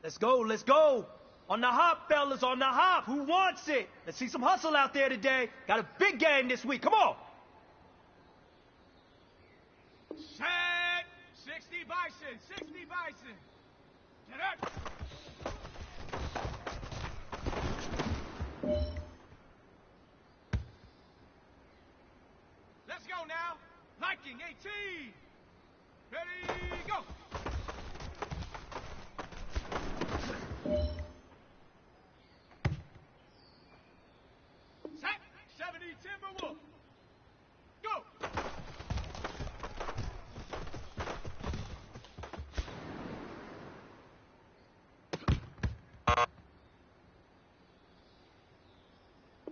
Let's go, let's go. On the hop, fellas, on the hop. Who wants it? Let's see some hustle out there today. Got a big game this week. Come on. Set. 60 Bison. 60 Bison. Get up. Let's go now. Liking 18. Ready, go. Set. 70 Timberwolf. Go.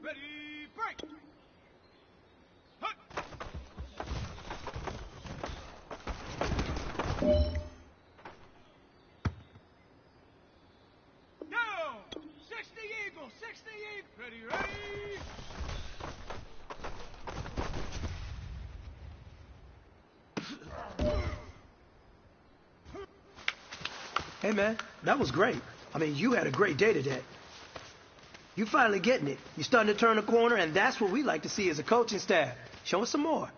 Ready, break. Hut. Down. 60 Eagles. 60 Eagles. Ready, ready. Hey, man, that was great. I mean, you had a great day today. You finally getting it. You're starting to turn the corner, and that's what we like to see as a coaching staff. Show us some more.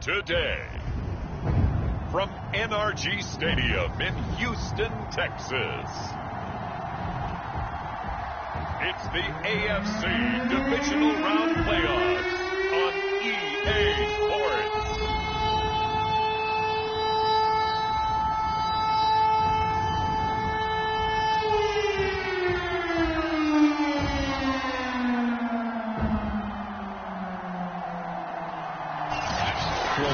Today, from NRG Stadium in Houston, Texas, it's the AFC Divisional Round Playoffs on EA Sports.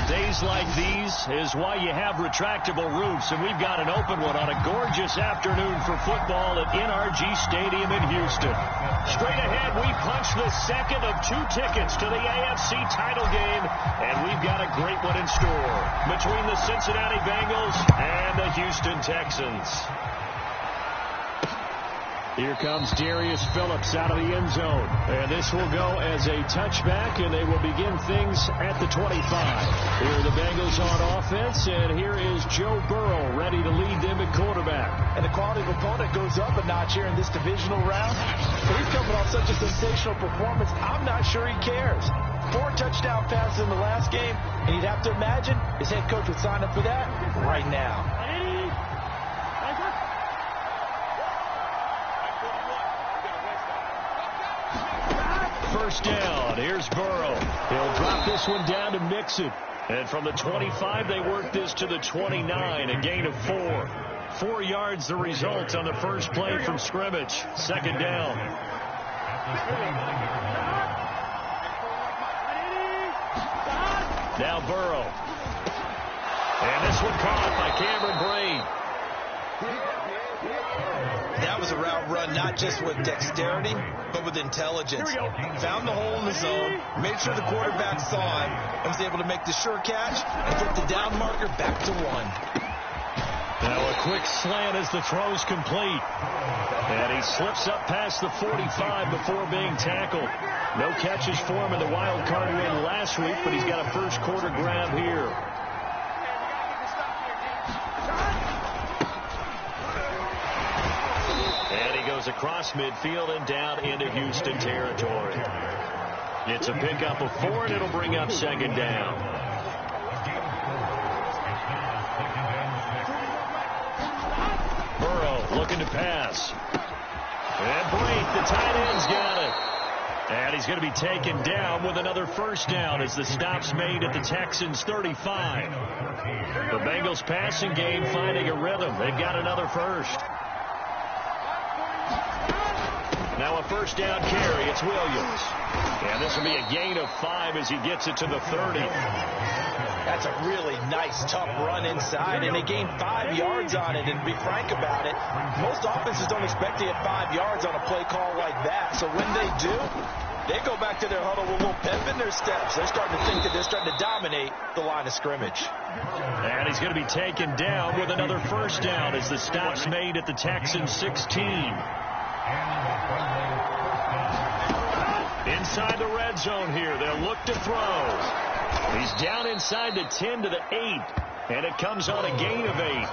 Days like these is why you have retractable roofs, and we've got an open one on a gorgeous afternoon for football at NRG Stadium in Houston. Straight ahead, we punch the second of 2 tickets to the AFC title game, and we've got a great one in store between the Cincinnati Bengals and the Houston Texans. Here comes Darius Phillips out of the end zone. And this will go as a touchback, and they will begin things at the 25. Here are the Bengals on offense, and here is Joe Burrow ready to lead them at quarterback. And the quality of opponent goes up a notch here in this divisional round. But he's coming off such a sensational performance, I'm not sure he cares. 4 touchdown passes in the last game, and you'd have to imagine his head coach would sign up for that right now. First down. Here's Burrow. He'll drop this one down to Mixon. And from the 25, they work this to the 29, a gain of 4. 4 yards the result on the first play from scrimmage. Second down. Now Burrow. And this one caught by Cameron Braid. That was a route run not just with dexterity, but with intelligence. Found the hole in the zone, made sure the quarterback saw it, and was able to make the sure catch and get the down marker back to 1. Now a quick slant as the throw's complete. And he slips up past the 45 before being tackled. No catches for him in the wild card win last week, but he's got a first quarter grab here. And he goes across midfield and down into Houston territory. It's a pickup of 4, and it'll bring up second down. Burrow looking to pass. And Blake, the tight end's got it. And he's going to be taken down with another first down as the stop's made at the Texans' 35. The Bengals passing game finding a rhythm. They've got another first. Now a first down carry. It's Williams. And this will be a gain of 5 as he gets it to the 30. That's a really nice, tough run inside, and they gained 5 yards on it. And to be frank about it, most offenses don't expect to get 5 yards on a play call like that. So when they do, they go back to their huddle with a little pep in their steps. They're starting to think that they're starting to dominate the line of scrimmage. And he's going to be taken down with another first down as the stop's made at the Texans' 16. Inside the red zone here, they'll look to throw. He's down inside the 10 to the 8, and it comes on a gain of 8.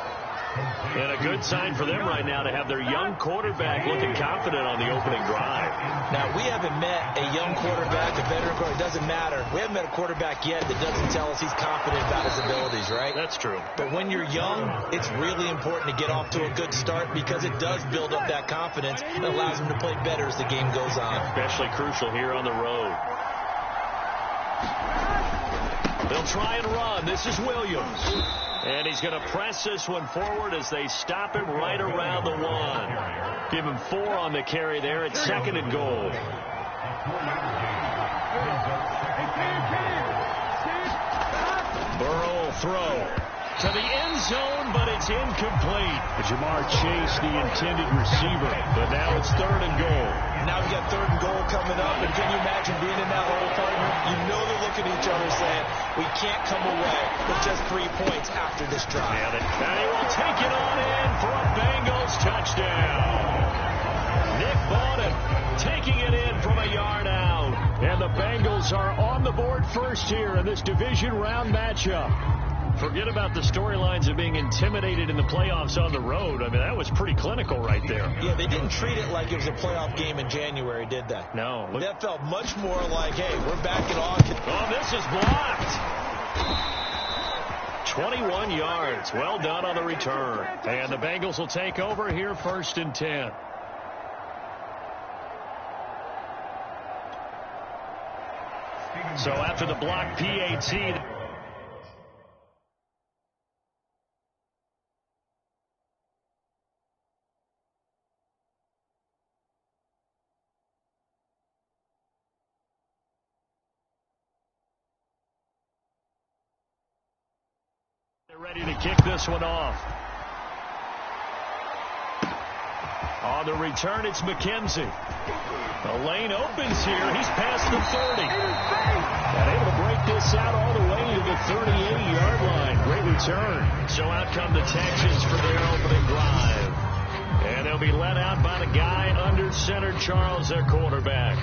And a good sign for them right now to have their young quarterback looking confident on the opening drive. Now, we haven't met a young quarterback, a veteran quarterback. It doesn't matter. We haven't met a quarterback yet that doesn't tell us he's confident about his abilities, right? That's true. But when you're young, it's really important to get off to a good start because it does build up that confidence and allows him to play better as the game goes on. Especially crucial here on the road. They'll try and run. This is Williams. And he's going to press this one forward as they stop him right around the 1. Give him 4 on the carry there. It's second and goal. Burrow will throw to the end zone, but it's incomplete. Jamar Chase, the intended receiver, but now it's third and goal. Now we got third and goal coming up, and can you imagine being in that hole, partner? You know they're looking at each other saying, we can't come away with just 3 points after this drive. And he will take it on in for a Bengals touchdown. Nick Bowden taking it in from a yard out. And the Bengals are on the board first here in this division round matchup. Forget about the storylines of being intimidated in the playoffs on the road. I mean, that was pretty clinical right there. Yeah, they didn't treat it like it was a playoff game in January, did they? No. That felt much more like, hey, we're back in August. Oh, this is blocked. 21 yards. Well done on the return. And the Bengals will take over here first and 10. So after the block PAT... They're ready to kick this one off. On the return, it's McKenzie. The lane opens here. He's past the 30. And able to break this out all the way to the 38-yard line. Great return. So out come the Texans for their opening drive. And they'll be led out by the guy under center, Charles, their quarterback.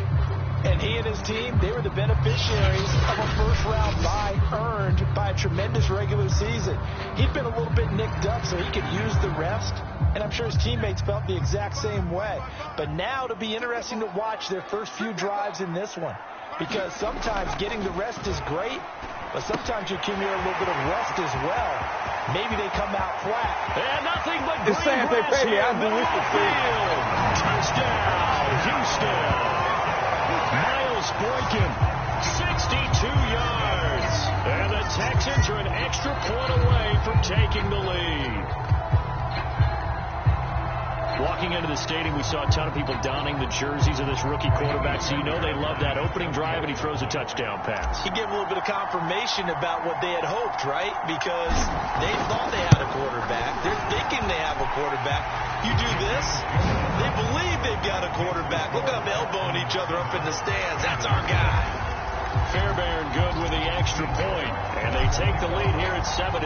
And he and his team, they were the beneficiaries of a first-round bye earned by a tremendous regular season. He'd been a little bit nicked up so he could use the rest, and I'm sure his teammates felt the exact same way. But now it'll be interesting to watch their first few drives in this one, because sometimes getting the rest is great, but sometimes you accumulate a little bit of rest as well. Maybe they come out flat. And nothing but green grass here in the middle of the field. Touchdown, Houston. Miles Boykin, 62 yards. And the Texans are an extra point away from taking the lead. Walking into the stadium, we saw a ton of people donning the jerseys of this rookie quarterback, so you know they love that opening drive, and he throws a touchdown pass. He gave a little bit of confirmation about what they had hoped, right? Because they thought they had a quarterback. They're thinking they have a quarterback. You do this, they believe they've got a quarterback. Look at them elbowing each other up in the stands. That's our guy. Fairbairn good with the extra point, and they take the lead here at 7-6.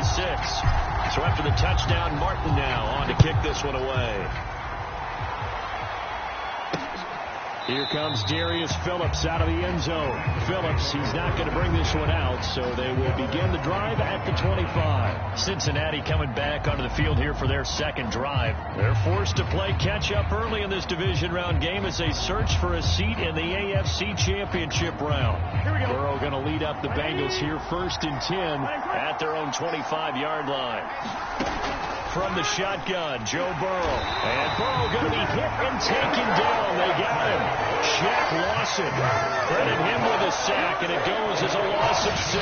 So after the touchdown, Martin now on to kick this one away. Here comes Darius Phillips out of the end zone. Phillips, he's not going to bring this one out, so they will begin the drive at the 25. Cincinnati coming back onto the field here for their second drive. They're forced to play catch-up early in this division round game as they search for a seat in the AFC Championship round. Burrow going to lead up the Bengals here, 1st and 10 at their own 25-yard line. From the shotgun, Joe Burrow. And Burrow going to be hit and taken down. They got him. Shaq Lawson. Credit him with a sack, and it goes as a loss of 6.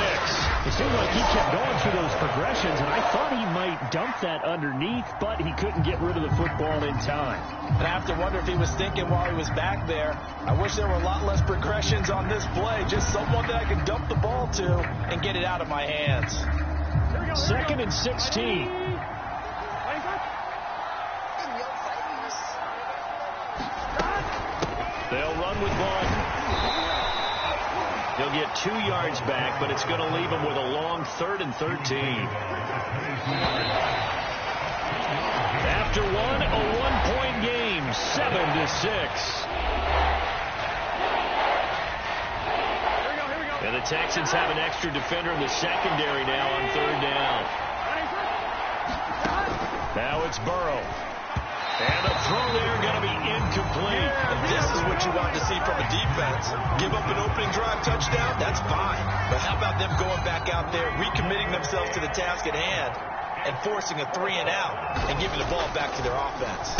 It seemed like he kept going through those progressions, and I thought he might dump that underneath, but he couldn't get rid of the football in time. And I have to wonder if he was thinking while he was back there, I wish there were a lot less progressions on this play. Just someone that I could dump the ball to and get it out of my hands. 2nd and 16. They'll run with one. He'll get 2 yards back, but it's going to leave him with a long 3rd and 13. After one, a 1-point game, 7-6. And the Texans have an extra defender in the secondary now on 3rd down. Now it's Burrow. And the throw there going to be incomplete. And this is what you want to see from a defense. Give up an opening drive touchdown, that's fine. But how about them going back out there, recommitting themselves to the task at hand, and forcing a 3-and-out and giving the ball back to their offense.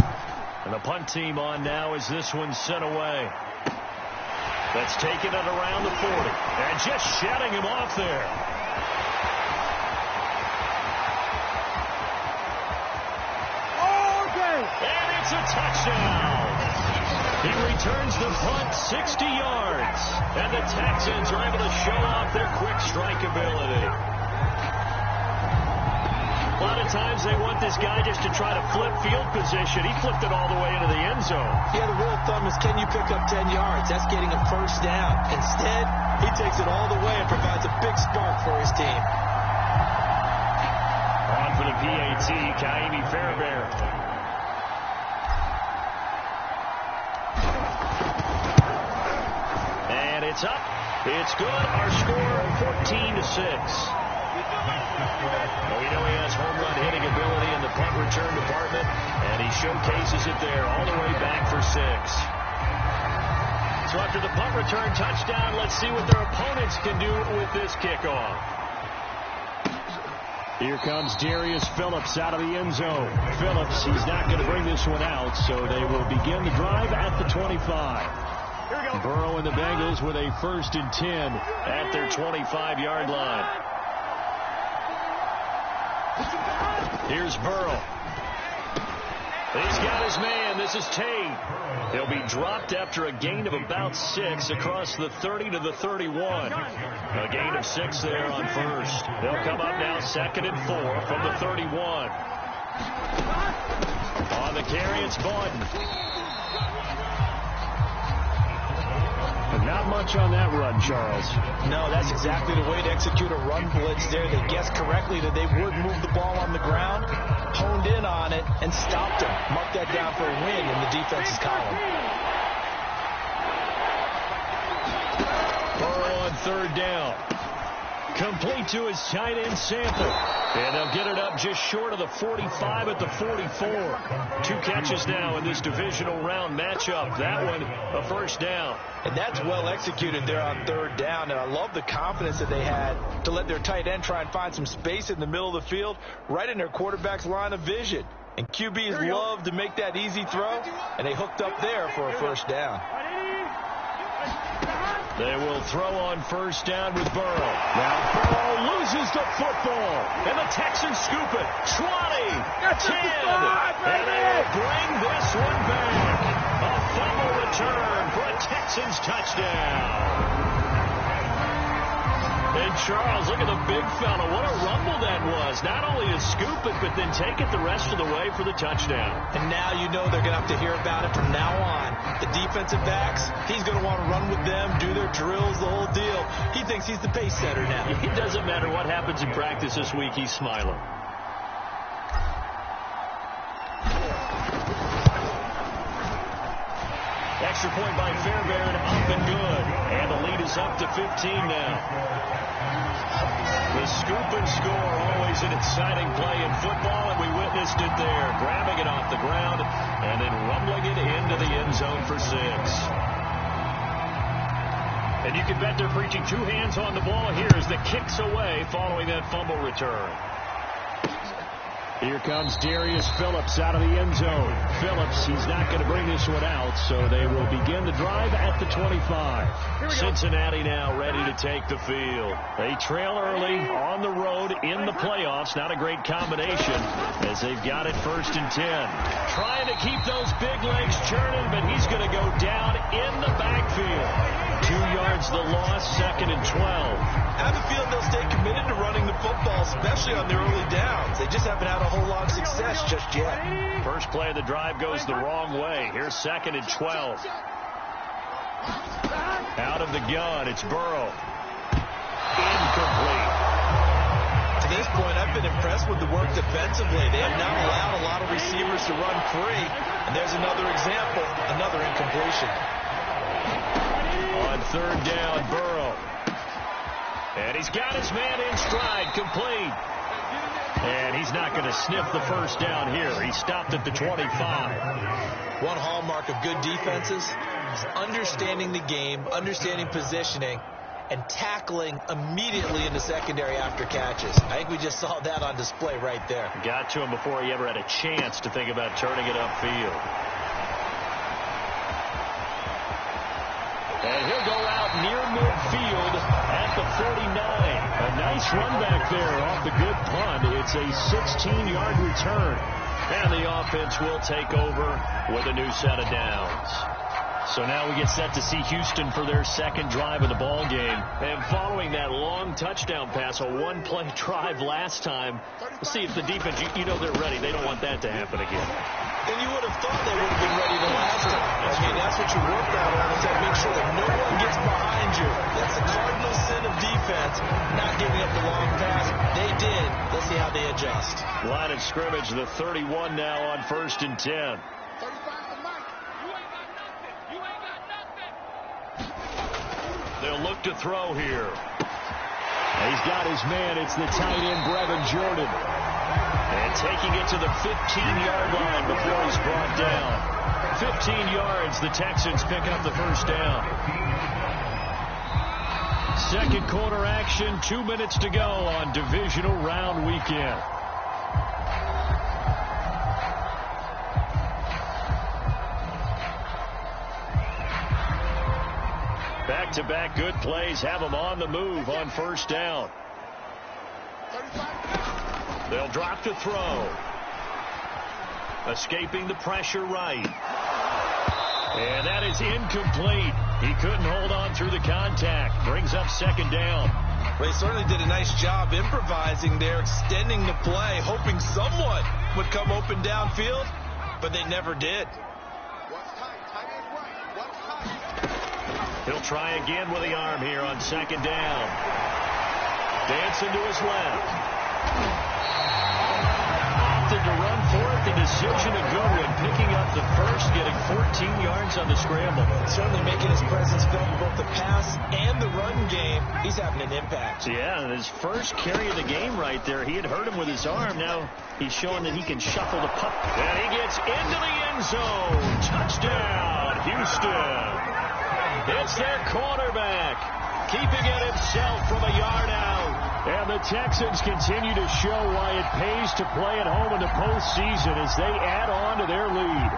And the punt team on now as this one's sent away. That's taken it around the 40. And just shutting him off there. And it's a touchdown. He returns the punt 60 yards. And the Texans are able to show off their quick strike ability. A lot of times they want this guy just to try to flip field position. He flipped it all the way into the end zone. Yeah, the rule of thumb is can you pick up 10 yards? That's getting a first down. Instead, he takes it all the way and provides a big spark for his team. On for the PAT, Kaimi Fairbairn. And it's up. It's good. Our score 14-6. Well, we know he has home run hitting ability in the punt return department, and he showcases it there all the way back for 6. So after the punt return touchdown, let's see what their opponents can do with this kickoff. Here comes Darius Phillips out of the end zone. Phillips, he's not going to bring this one out, so they will begin the drive at the 25. Burrow and the Bengals with a 1st and 10 at their 25-yard line. Here's Burrow. He's got his man. This is Tate. He'll be dropped after a gain of about 6 across the 30 to the 31. A gain of 6 there on 1st. They'll come up now 2nd and 4 from the 31. On the carry, it's Borden. Not much on that run, Charles. No, that's exactly the way to execute a run blitz there. They guessed correctly that they would move the ball on the ground, honed in on it, and stopped him. Mark that down for a win in the defense's column. Burrow on 3rd down. Complete to his tight end Sample. And they'll get it up just short of the 45 at the 44. 2 catches now in this divisional round matchup. That one a 1st down. And that's well executed there on 3rd down. And I love the confidence that they had to let their tight end try and find some space in the middle of the field, right in their quarterback's line of vision. And QBs love to make that easy throw, and they hooked up there for a 1st down. They will throw on 1st down with Burrow. Now Burrow loses the football, and the Texans scoop it. 20, 10, and they will bring this one back. A fumble return for a Texans touchdown. And Charles, look at the big fella. What a rumble that was. Not only to scoop it, but then take it the rest of the way for the touchdown. And now you know they're going to have to hear about it from now on. The defensive backs, he's going to want to run with them, do their drills, the whole deal. He thinks he's the pace setter now. It doesn't matter what happens in practice this week. He's smiling. Extra point by Fairbairn, up and good. And the lead is up to 15 now. The scoop and score, always an exciting play in football, and we witnessed it there. Grabbing it off the ground and then rumbling it into the end zone for 6. And you can bet they're preaching 2 hands on the ball here as the kick's away following that fumble return. Here comes Darius Phillips out of the end zone. Phillips, he's not going to bring this one out, so they will begin the drive at the 25. Cincinnati now ready to take the field. They trail early on the road in the playoffs. Not a great combination as they've got it 1st and 10. Trying to keep those big legs churning, but he's going to go down in the backfield. 2 yards the loss, 2nd and 12. I have a feeling they'll stay committed to running the football, especially on their early downs. They just haven't had a whole lot of success just yet. First play of the drive goes the wrong way. Here's 2nd and 12. Out of the gun, it's Burrow. Incomplete. To this point, I've been impressed with the work defensively. They have not allowed a lot of receivers to run free. And there's another example, another incompletion. On 3rd down, Burrow. And he's got his man in stride, complete. And he's not going to sniff the 1st down here. He stopped at the 25. One hallmark of good defenses is understanding the game, understanding positioning, and tackling immediately in the secondary after catches. I think we just saw that on display right there. Got to him before he ever had a chance to think about turning it upfield. And he'll go out near midfield at the 49. A nice run back there off the good punt. It's a 16-yard return. And the offense will take over with a new set of downs. So now we get set to see Houston for their 2nd drive of the ball game. And following that long touchdown pass, a 1-play drive last time, we'll see if the defense, you know they're ready. They don't want that to happen again. Then you would have thought they would have been ready the last time. I mean, that's what you work out on, is to make sure that no one gets behind you. That's the cardinal sin of defense, not giving up the long pass. They did. Let's see how they adjust. Line of scrimmage, the 31 now on 1st and 10. They'll look to throw here. He's got his man. It's the tight end, Brevin Jordan. And taking it to the 15-yard line before he's brought down. 15 yards, the Texans pick up the 1st down. 2nd quarter action, 2 minutes to go on divisional round weekend. Back-to-back good plays have them on the move on 1st down. They'll drop to throw. Escaping the pressure right. And that is incomplete. He couldn't hold on through the contact. Brings up 2nd down. Well, he certainly did a nice job improvising there, extending the play, hoping someone would come open downfield, but they never did. He'll try again with the arm here on 2nd down. Dancing to his left. Opted to run for it. The decision a good one. Picking up the 1st, getting 14 yards on the scramble. Certainly making his presence felt in both the pass and the run game. He's having an impact. Yeah, his 1st carry of the game right there. He had hurt him with his arm. Now he's showing that he can shuffle the puck. And he gets into the end zone. Touchdown, Houston. It's their quarterback, keeping it himself from a yard out. And the Texans continue to show why it pays to play at home in the postseason as they add on to their lead.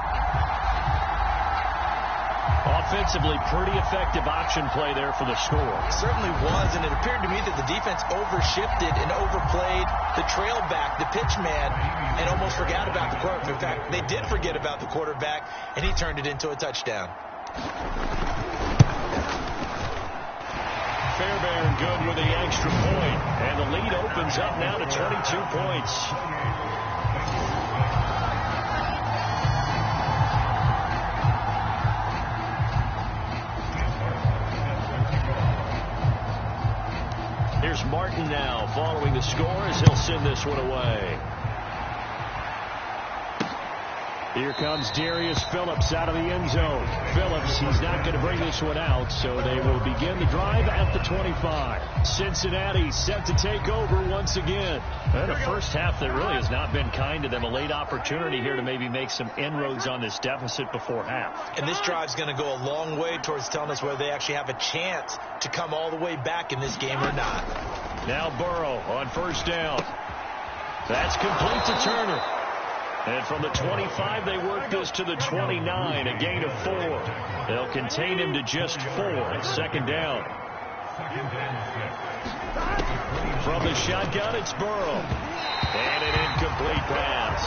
Offensively, pretty effective option play there for the score. It certainly was, and it appeared to me that the defense overshifted and overplayed the trail back, the pitch man, and almost forgot about the quarterback. In fact, they did forget about the quarterback, and he turned it into a touchdown. Fairbairn good with the extra point, and the lead opens up now to 22 points. Here's Martin now following the score as he'll send this one away. Here comes Darius Phillips out of the end zone. Phillips, he's not going to bring this one out, so they will begin the drive at the 25. Cincinnati set to take over once again. And a first half that really has not been kind to them. A late opportunity here to maybe make some inroads on this deficit before half. And this drive's going to go a long way towards telling us whether they actually have a chance to come all the way back in this game or not. Now Burrow on first down. That's complete to Turner. And from the 25, they work this to the 29, a gain of 4. They'll contain him to just 4. Second down. From the shotgun, it's Burrow. And an incomplete pass.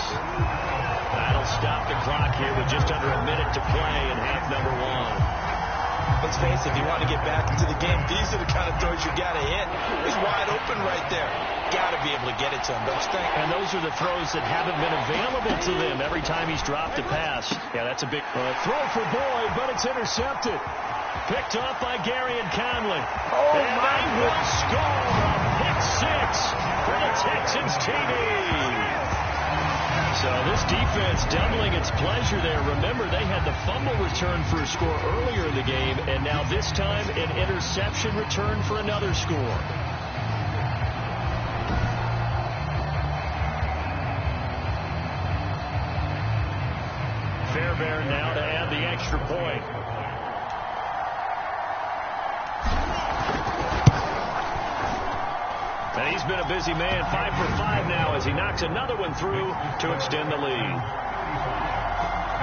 That'll stop the clock here with just under a minute to play in half number 1. Let's face it, if you want to get back into the game, these are the kind of throws you got to hit. He's wide open right there. Got to be able to get it to him, don't you think? And those are the throws that haven't been available to them every time he's dropped a pass. Yeah, that's a big throw for Boyd, but it's intercepted. Picked off by Gary and Conley. Oh, and they will score a pick 6 for the Texans TD. So this defense doubling its pleasure there. Remember, they had the fumble return for a score earlier in the game, and now this time an interception return for another score. Fairbairn now to add the extra point. And he's been a busy man, 5 for 5 now as he knocks another one through to extend the lead.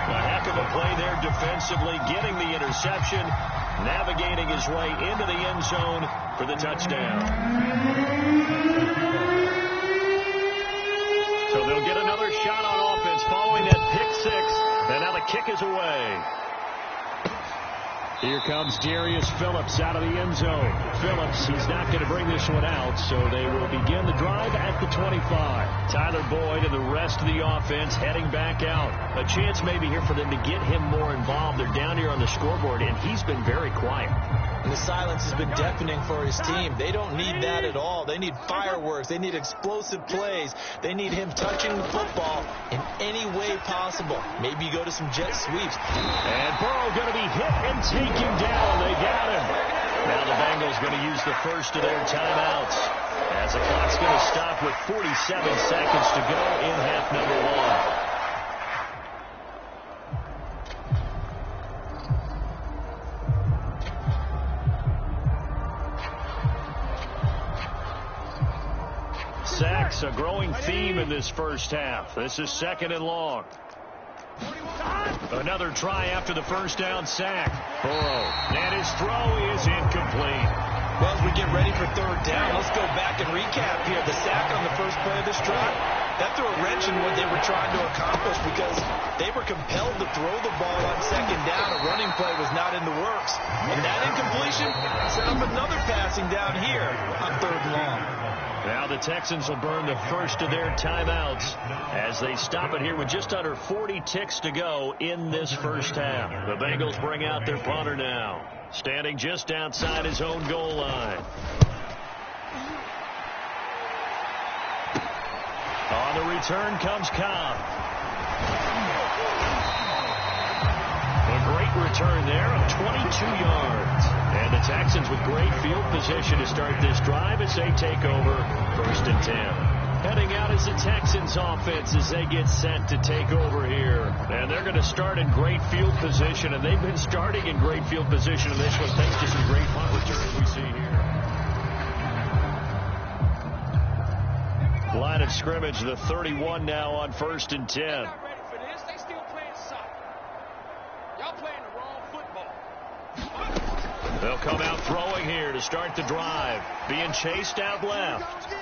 A heck of a play there defensively, getting the interception, navigating his way into the end zone for the touchdown. So they'll get another shot on offense following that pick 6, and now the kick is away. Here comes Darius Phillips out of the end zone. Phillips, he's not going to bring this one out, so they will begin the drive at the 25. Tyler Boyd and the rest of the offense heading back out. A chance maybe here for them to get him more involved. They're down here on the scoreboard, and he's been very quiet. And the silence has been deafening for his team. They don't need that at all. They need fireworks. They need explosive plays. They need him touching the football in any way possible. Maybe you go to some jet sweeps. And Burrow going to be hit and taken down. They got him. Now the Bengals going to use the first of their timeouts as the clock's going to stop with 47 seconds to go in half number 1. Sacks, a growing theme in this first half. This is 2nd and long. Another try after the first down sack. Burrow, and his throw is incomplete. Well, as we get ready for 3rd down, let's go back and recap here. The sack on the first play of this drive, that threw a wrench in what they were trying to accomplish because they were compelled to throw the ball on 2nd down. A running play was not in the works. And that incompletion set up another passing down here on 3rd and long. Now the Texans will burn the first of their timeouts as they stop it here with just under 40 ticks to go in this first half. The Bengals bring out their punter now, standing just outside his own goal line. On the return comes Cobb. A great return there of 22 yards. And the Texans with great field position to start this drive as they take over 1st and 10. Heading out is the Texans offense as they get set to take over here. And they're going to start in great field position, and they've been starting in great field position in this one thanks to some great punt returns we see here. Line of scrimmage, the 31 now on 1st and 10. They're not ready for this. They still playing soccer. Y'all playing the wrong football. They'll come out throwing here to start the drive. Being chased out left.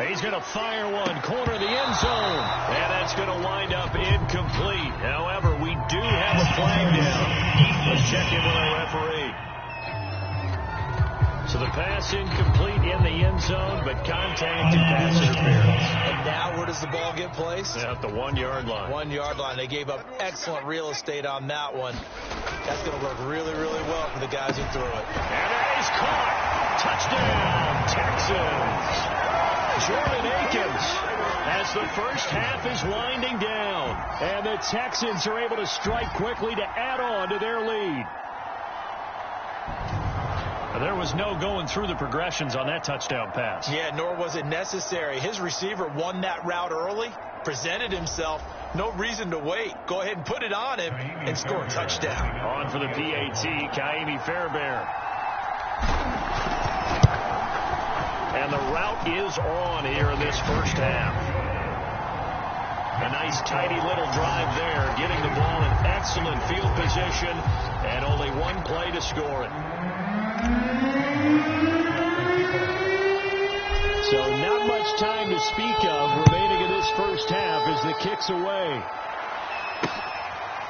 He's going to fire one, corner of the end zone. And that's going to wind up incomplete. However, we do have a flag down. Let's check in with our referee. So the pass incomplete in the end zone, but contact and pass interference. And now where does the ball get placed? At the 1-yard line. 1-yard line. They gave up excellent real estate on that one. That's going to work really, really well for the guys who threw it. And that is caught. Touchdown, Texans. Jordan Akins, as the first half is winding down. And the Texans are able to strike quickly to add on to their lead. There was no going through the progressions on that touchdown pass. Yeah, nor was it necessary. His receiver won that route early, presented himself. No reason to wait. Go ahead and put it on him and score a touchdown. On for the PAT, Kaimi Fairbairn. And the route is on here in this first half. A nice tidy little drive there, getting the ball in excellent field position, and only one play to score it. So not much time to speak of remaining in this first half as the kick's away.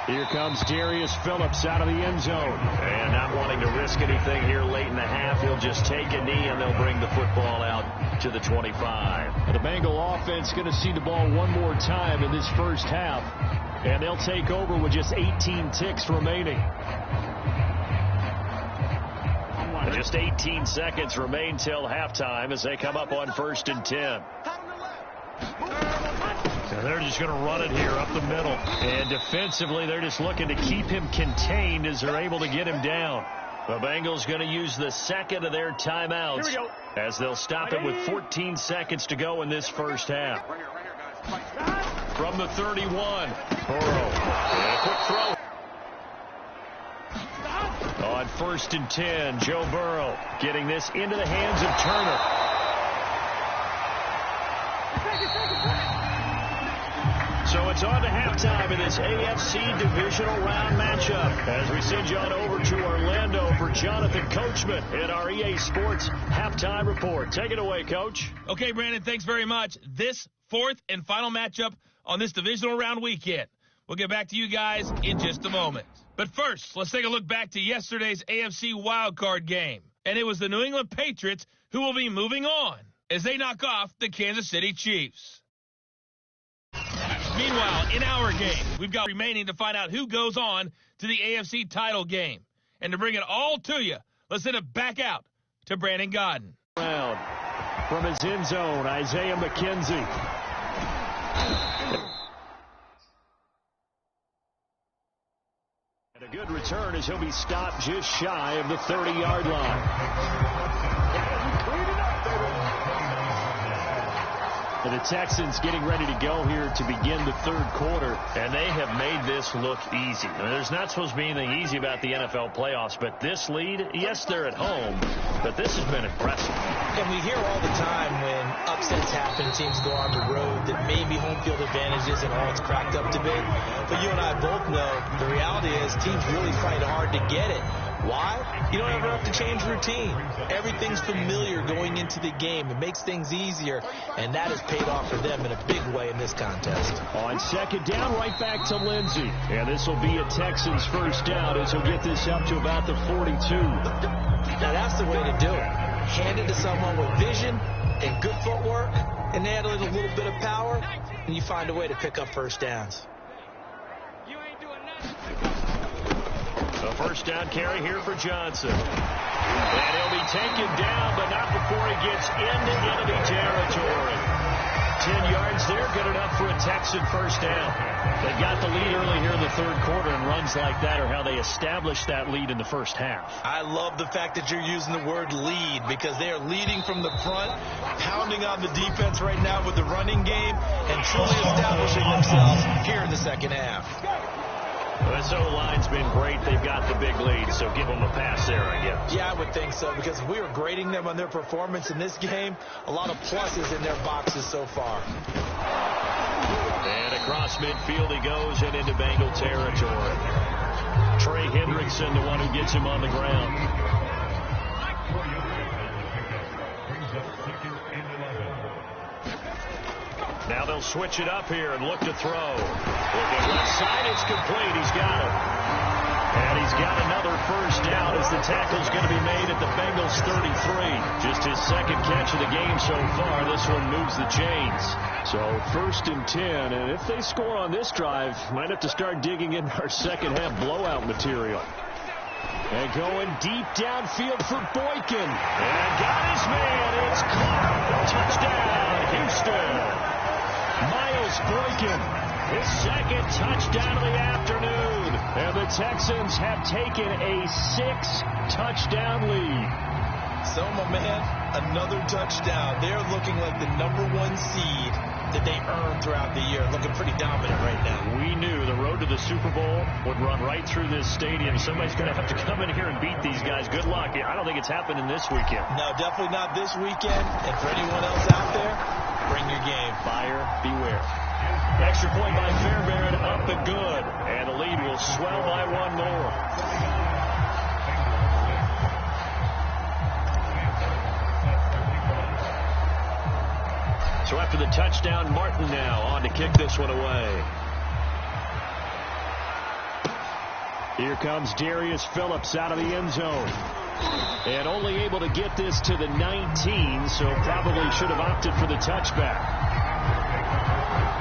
Here comes Darius Phillips out of the end zone. And not wanting to risk anything here late in the half, he'll just take a knee and they'll bring the football out to the 25. The Bengal offense going to see the ball one more time in this first half. And they'll take over with just 18 ticks remaining. And just 18 seconds remain till halftime as they come up on 1st and 10. So they're just going to run it here up the middle. And defensively, they're just looking to keep him contained as they're able to get him down. The Bengals going to use the second of their timeouts as they'll stop it with 14 seconds to go in this first half. From the 31, Burrow. And a quick throw. On 1st and 10, Joe Burrow getting this into the hands of Turner. So it's on to halftime in this AFC divisional round matchup as we send you on over to Orlando for Jonathan Coachman in our EA Sports halftime report. Take it away, Coach. Okay, Brandon, thanks very much. This fourth and final matchup on this divisional round weekend. We'll get back to you guys in just a moment. But first, let's take a look back to yesterday's AFC wildcard game. And it was the New England Patriots who will be moving on as they knock off the Kansas City Chiefs. Meanwhile, in our game, we've got remaining to find out who goes on to the AFC title game. And to bring it all to you, let's send it back out to Brandon Godden. From his end zone, Isaiah McKenzie. And a good return as he'll be stopped just shy of the 30-yard line. And the Texans getting ready to go here to begin the third quarter. And they have made this look easy. I mean, there's not supposed to be anything easy about the NFL playoffs, but this lead, yes, they're at home, but this has been impressive. And we hear all the time when upsets happen, teams go on the road, that maybe home field advantage isn't all it's cracked up to be. But you and I both know the reality is teams really fight hard to get it. Why? You don't ever have to change routine. Everything's familiar going into the game. It makes things easier, and that has paid off for them in a big way in this contest. On second down, right back to Lindsey. And this will be a Texans first down as he'll get this up to about the 42. Now, that's the way to do it. Hand it to someone with vision and good footwork, and add a little bit of power, and you find a way to pick up first downs. The first down carry here for Johnson. And he'll be taken down, but not before he gets into enemy territory. 10 yards there, good enough for a Texan first down. They got the lead early here in the third quarter, and runs like that are how they established that lead in the first half. I love the fact that you're using the word lead, because they are leading from the front, pounding on the defense right now with the running game, and truly establishing themselves here in the second half. This O-line's been great. They've got the big lead, so give them a pass there, I guess. Yeah, I would think so, because if we were grading them on their performance in this game, a lot of pluses in their boxes so far. And across midfield he goes and into Bengal territory. Trey Hendrickson, the one who gets him on the ground. Now they'll switch it up here and look to throw. Looking left side, it's complete. He's got it. And he's got another first down as the tackle's going to be made at the Bengals 33. Just his second catch of the game so far. This one moves the chains. So 1st and 10. And if they score on this drive, might have to start digging in our second half blowout material. And going deep downfield for Boykin. And got his man. It's caught. Touchdown. Houston. Miles Boykin, his second touchdown of the afternoon. And the Texans have taken a 6-touchdown lead. So, my man, another touchdown. They're looking like the #1 seed that they earned throughout the year. Looking pretty dominant right now. We knew the road to the Super Bowl would run right through this stadium. Somebody's going to have to come in here and beat these guys. Good luck. I don't think it's happening this weekend. No, definitely not this weekend. And for anyone else out there, bring your game. Buyer beware. Extra point by Fairbairn, up and good. And the lead will swell by one more. So after the touchdown, Martin now on to kick this one away. Here comes Darius Phillips out of the end zone. And only able to get this to the 19, so probably should have opted for the touchback.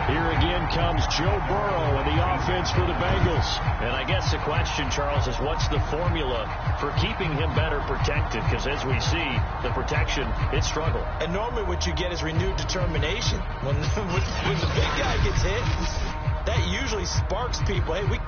Here again comes Joe Burrow and the offense for the Bengals. And I guess the question, Charles, is what's the formula for keeping him better protected? Because as we see, the protection, it struggled. And normally what you get is renewed determination. When the big guy gets hit, that usually sparks people. Hey, we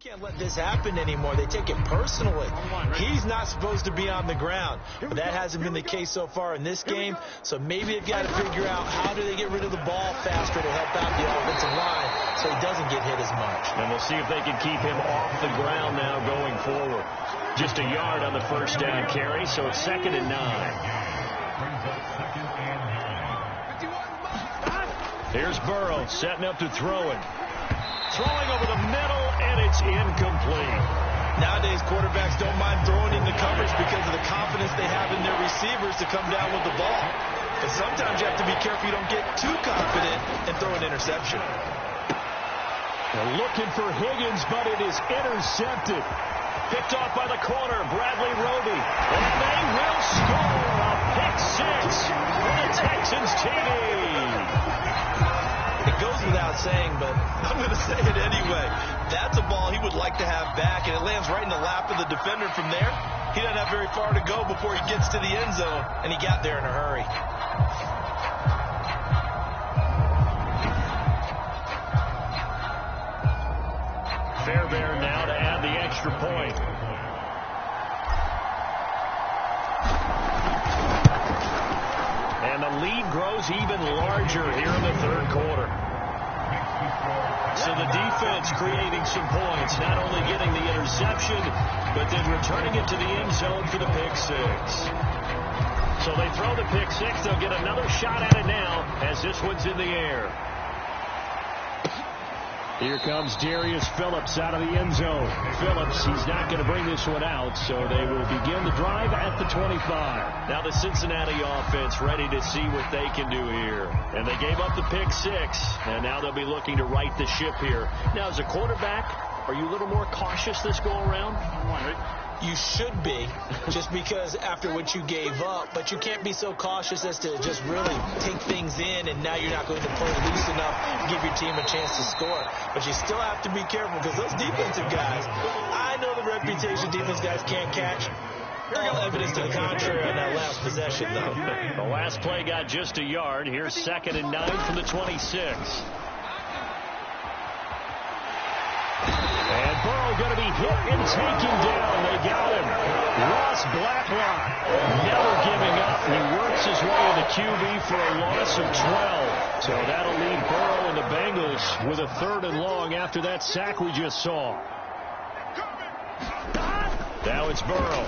can't let this happen anymore. They take it personally. He's not supposed to be on the ground. But that hasn't been the case so far in this game. So maybe they've got to figure out how do they get rid of the ball faster to help out the offensive line so he doesn't get hit as much. And we'll see if they can keep him off the ground now going forward. Just a yard on the first down carry, so it's 2nd and 9. Here's Burrow setting up to throw it. Throwing over the middle, and it's incomplete. Nowadays, quarterbacks don't mind throwing into coverage because of the confidence they have in their receivers to come down with the ball. But sometimes you have to be careful you don't get too confident and throw an interception. They're looking for Higgins, but it is intercepted. Picked off by the corner, Bradley Roby. And they will score a pick six for the Texans TV. It goes without saying, but I'm going to say it anyway. That's a ball he would like to have back, and it lands right in the lap of the defender from there. He doesn't have very far to go before he gets to the end zone, and he got there in a hurry. Fairbairn now to add the extra point. And the lead grows even larger here in the third quarter. So the defense creating some points, not only getting the interception, but then returning it to the end zone for the pick six. So they throw the pick six. They'll get another shot at it now as this one's in the air. Here comes Darius Phillips out of the end zone. Phillips, he's not going to bring this one out, so they will begin the drive at the 25. Now the Cincinnati offense ready to see what they can do here. And they gave up the pick six, and now they'll be looking to right the ship here. Now, as a quarterback, are you a little more cautious this go-around? You should be, just because after what you gave up, but you can't be so cautious as to just really take things in, and now you're not going to play loose enough to give your team a chance to score. But you still have to be careful, because those defensive guys, I know the reputation defense guys can't catch. All evidence to the contrary on that last possession, though. The last play got just a yard. Here's 2nd and 9 from the 26. And Burrow going to be hit and taken down. They got him. Ross Blacklock never giving up. He works his way to the QB for a loss of 12. So that'll leave Burrow and the Bengals with a 3rd and long after that sack we just saw. Now it's Burrow.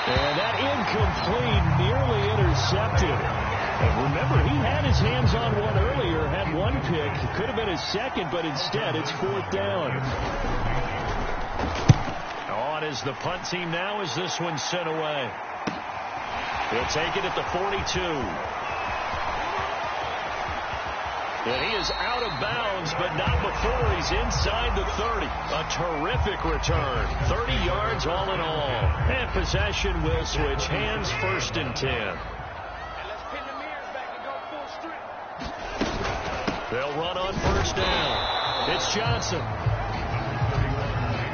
And that incomplete, nearly intercepted. And remember, he had his hands on one earlier, had one pick. It could have been his second, but instead it's 4th down. On is the punt team now as this one's sent away. He'll take it at the 42. And he is out of bounds, but not before he's inside the 30. A terrific return. 30 yards all in all. And possession will switch hands, 1st and 10. They'll run on 1st down. It's Johnson.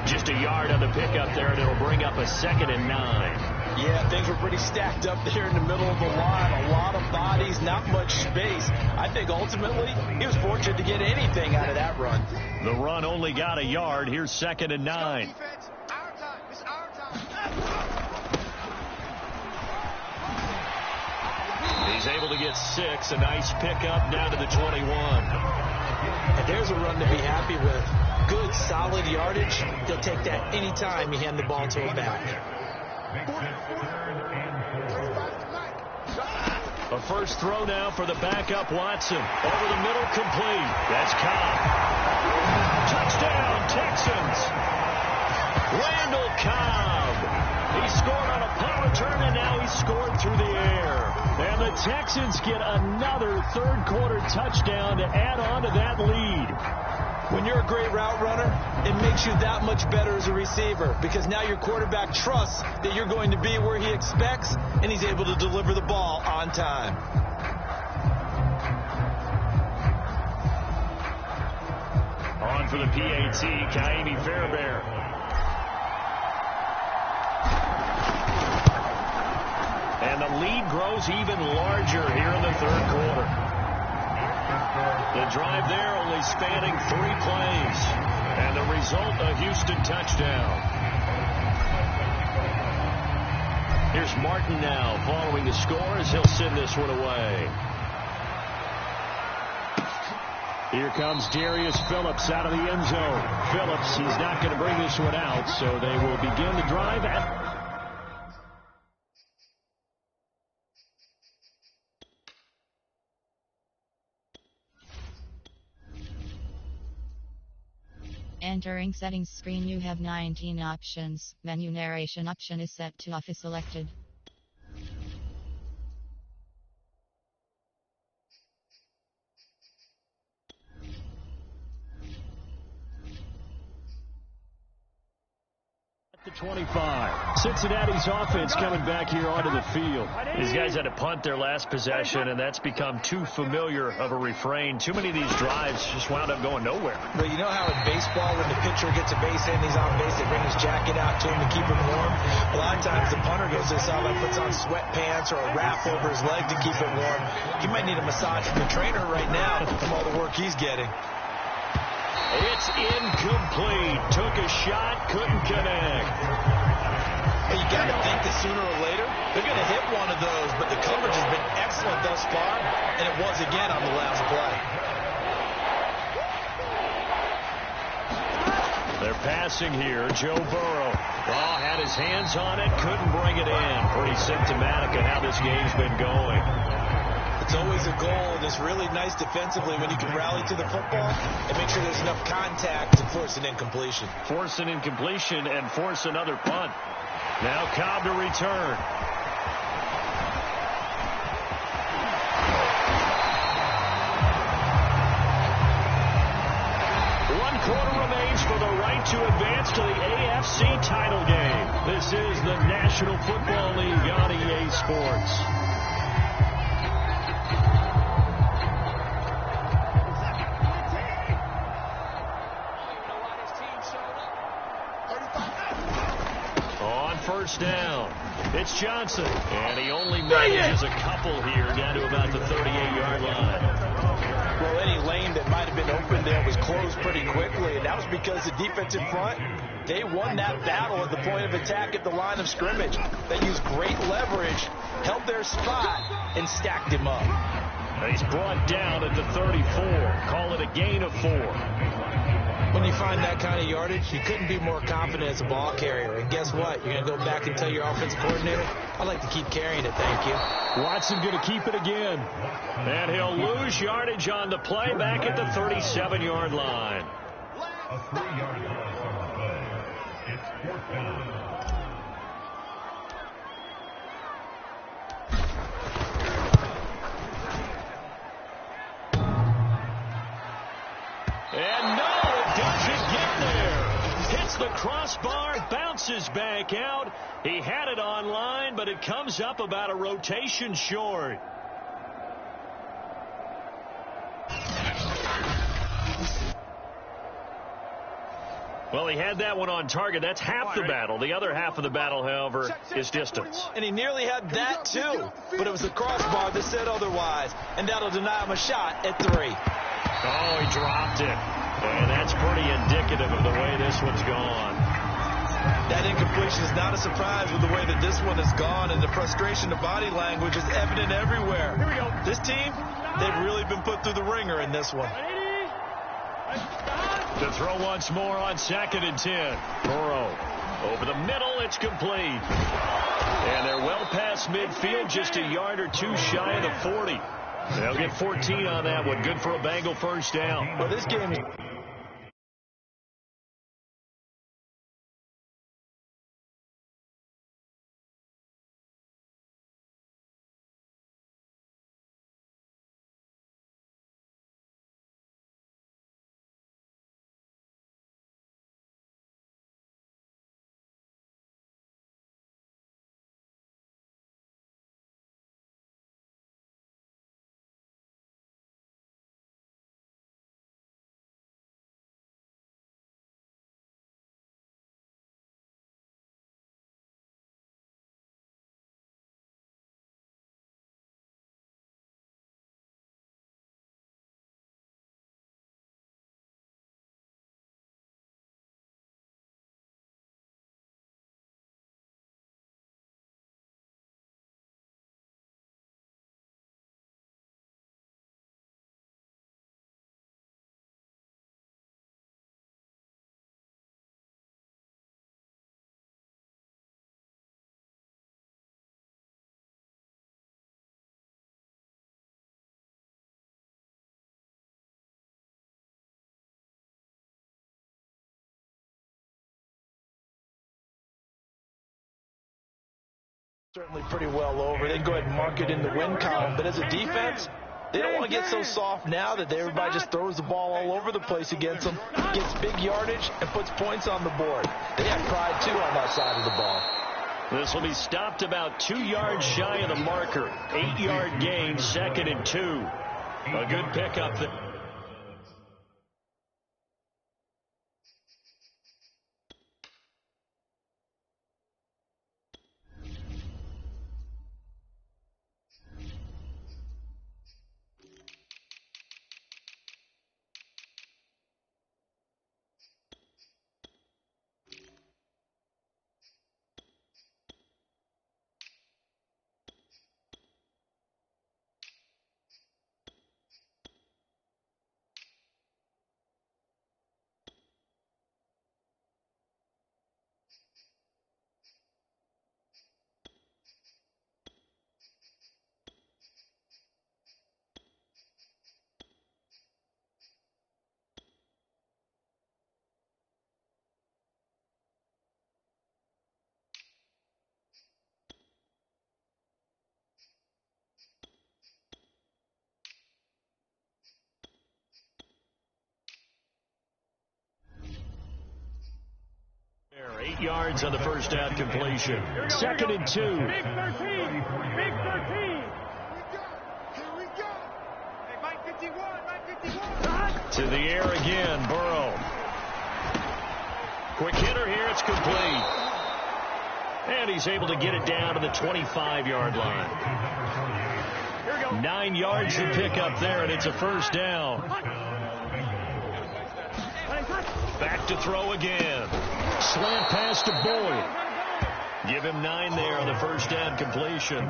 Just a yard on the pickup there, and it'll bring up a 2nd and 9. Yeah, things were pretty stacked up there in the middle of the line. A lot of bodies, not much space. I think ultimately he was fortunate to get anything out of that run. The run only got a yard. Here's 2nd and 9. He's able to get 6. A nice pickup down to the 21. And there's a run to be happy with. Good, solid yardage. They'll take that anytime you hand the ball to a back. A first throw now for the backup Watson. Over the middle, complete. That's Cobb. Touchdown, Texans. Randall Cobb. He scored on a punt return, and now he's scored through the air. And the Texans get another 3rd quarter touchdown to add on to that lead. When you're a great route runner, it makes you that much better as a receiver because now your quarterback trusts that you're going to be where he expects, and he's able to deliver the ball on time. On for the PAT, Kaimi Fairbairn. And the lead grows even larger here in the 3rd quarter. The drive there only spanning 3 plays. And the result, a Houston touchdown. Here's Martin now following the score as he'll send this one away. Here comes Darius Phillips out of the end zone. Phillips, he's not going to bring this one out, so they will begin the drive at... Entering settings screen, you have 19 options. Menu narration option is set to off is selected. The 25. Cincinnati's offense coming back here onto the field. These guys had to punt their last possession, and that's become too familiar of a refrain. Too many of these drives just wound up going nowhere. Well, you know how in baseball, when the pitcher gets a base hit and he's on base, they bring his jacket out to him to keep him warm. A lot of times the punter goes to the sideline, puts on sweatpants or a wrap over his leg to keep it warm. He might need a massage from the trainer right now from all the work he's getting. It's incomplete. Took a shot, couldn't connect. Hey, you got to think that sooner or later they're going to hit one of those, but the coverage has been excellent thus far, and it was again on the last play. They're passing here. Joe Burrow. Oh, had his hands on it, couldn't bring it in. Pretty symptomatic of how this game's been going. It's always a goal, and it's really nice defensively when you can rally to the football and make sure there's enough contact to force an incompletion. Force an incompletion and force another punt. Now Cobb to return. One quarter remains for the right to advance to the AFC title game. This is the National Football League on EA Sports. On first down, it's Johnson, and he only manages a couple here down to about the 38-yard line. Well, any lane that might have been open there was closed pretty quickly, and that was because the defensive front, they won that battle at the point of attack at the line of scrimmage. They used great leverage, held their spot, and stacked him up. He's brought down at the 34. Call it a gain of 4. When you find that kind of yardage, you couldn't be more confident as a ball carrier. And guess what? You're going to go back and tell your offensive coordinator, I'd like to keep carrying it, thank you. Watson going to keep it again. And he'll lose yardage on the play back at the 37-yard line. A 3-yard loss on the play. It's 4th down. And no, it doesn't get there. Hits the crossbar, bounces back out. He had it on line, but it comes up about a rotation short. Well, he had that one on target. That's half the battle. The other half of the battle, however, is distance. And he nearly had that, too. But it was the crossbar that said otherwise. And that'll deny him a shot at 3. Oh, he dropped it. And that's pretty indicative of the way this one's gone. That incompletion is not a surprise with the way that this one has gone, and the frustration of body language is evident everywhere. Here we go. This team, they've really been put through the ringer in this one. To throw once more on 2nd and 10. Burrow over the middle. It's complete. And they're well past midfield, just a yard or two shy of the 40. They'll get 14 on that one. Good for a Bengal first down. Well, this game is... certainly pretty well over. They can go ahead and mark it in the win column. But as a defense, they don't want to get so soft now that everybody just throws the ball all over the place against them, gets big yardage, and puts points on the board. They have pride, too, on that side of the ball. This will be stopped about 2 yards shy of the marker. 8-yard gain, 2nd and 2. A good pickup there. there. 8 yards on the first down completion. 2nd and 2. Big 13. Big 13. Here we go. Hey, Mike 51. Mike 51. To the air again, Burrow. Quick hitter here. It's complete. And he's able to get it down to the 25-yard line. 9 yards to pick up there, and it's a first down. Back to throw again. Slant pass to Boyd. Give him 9 there on the first down completion.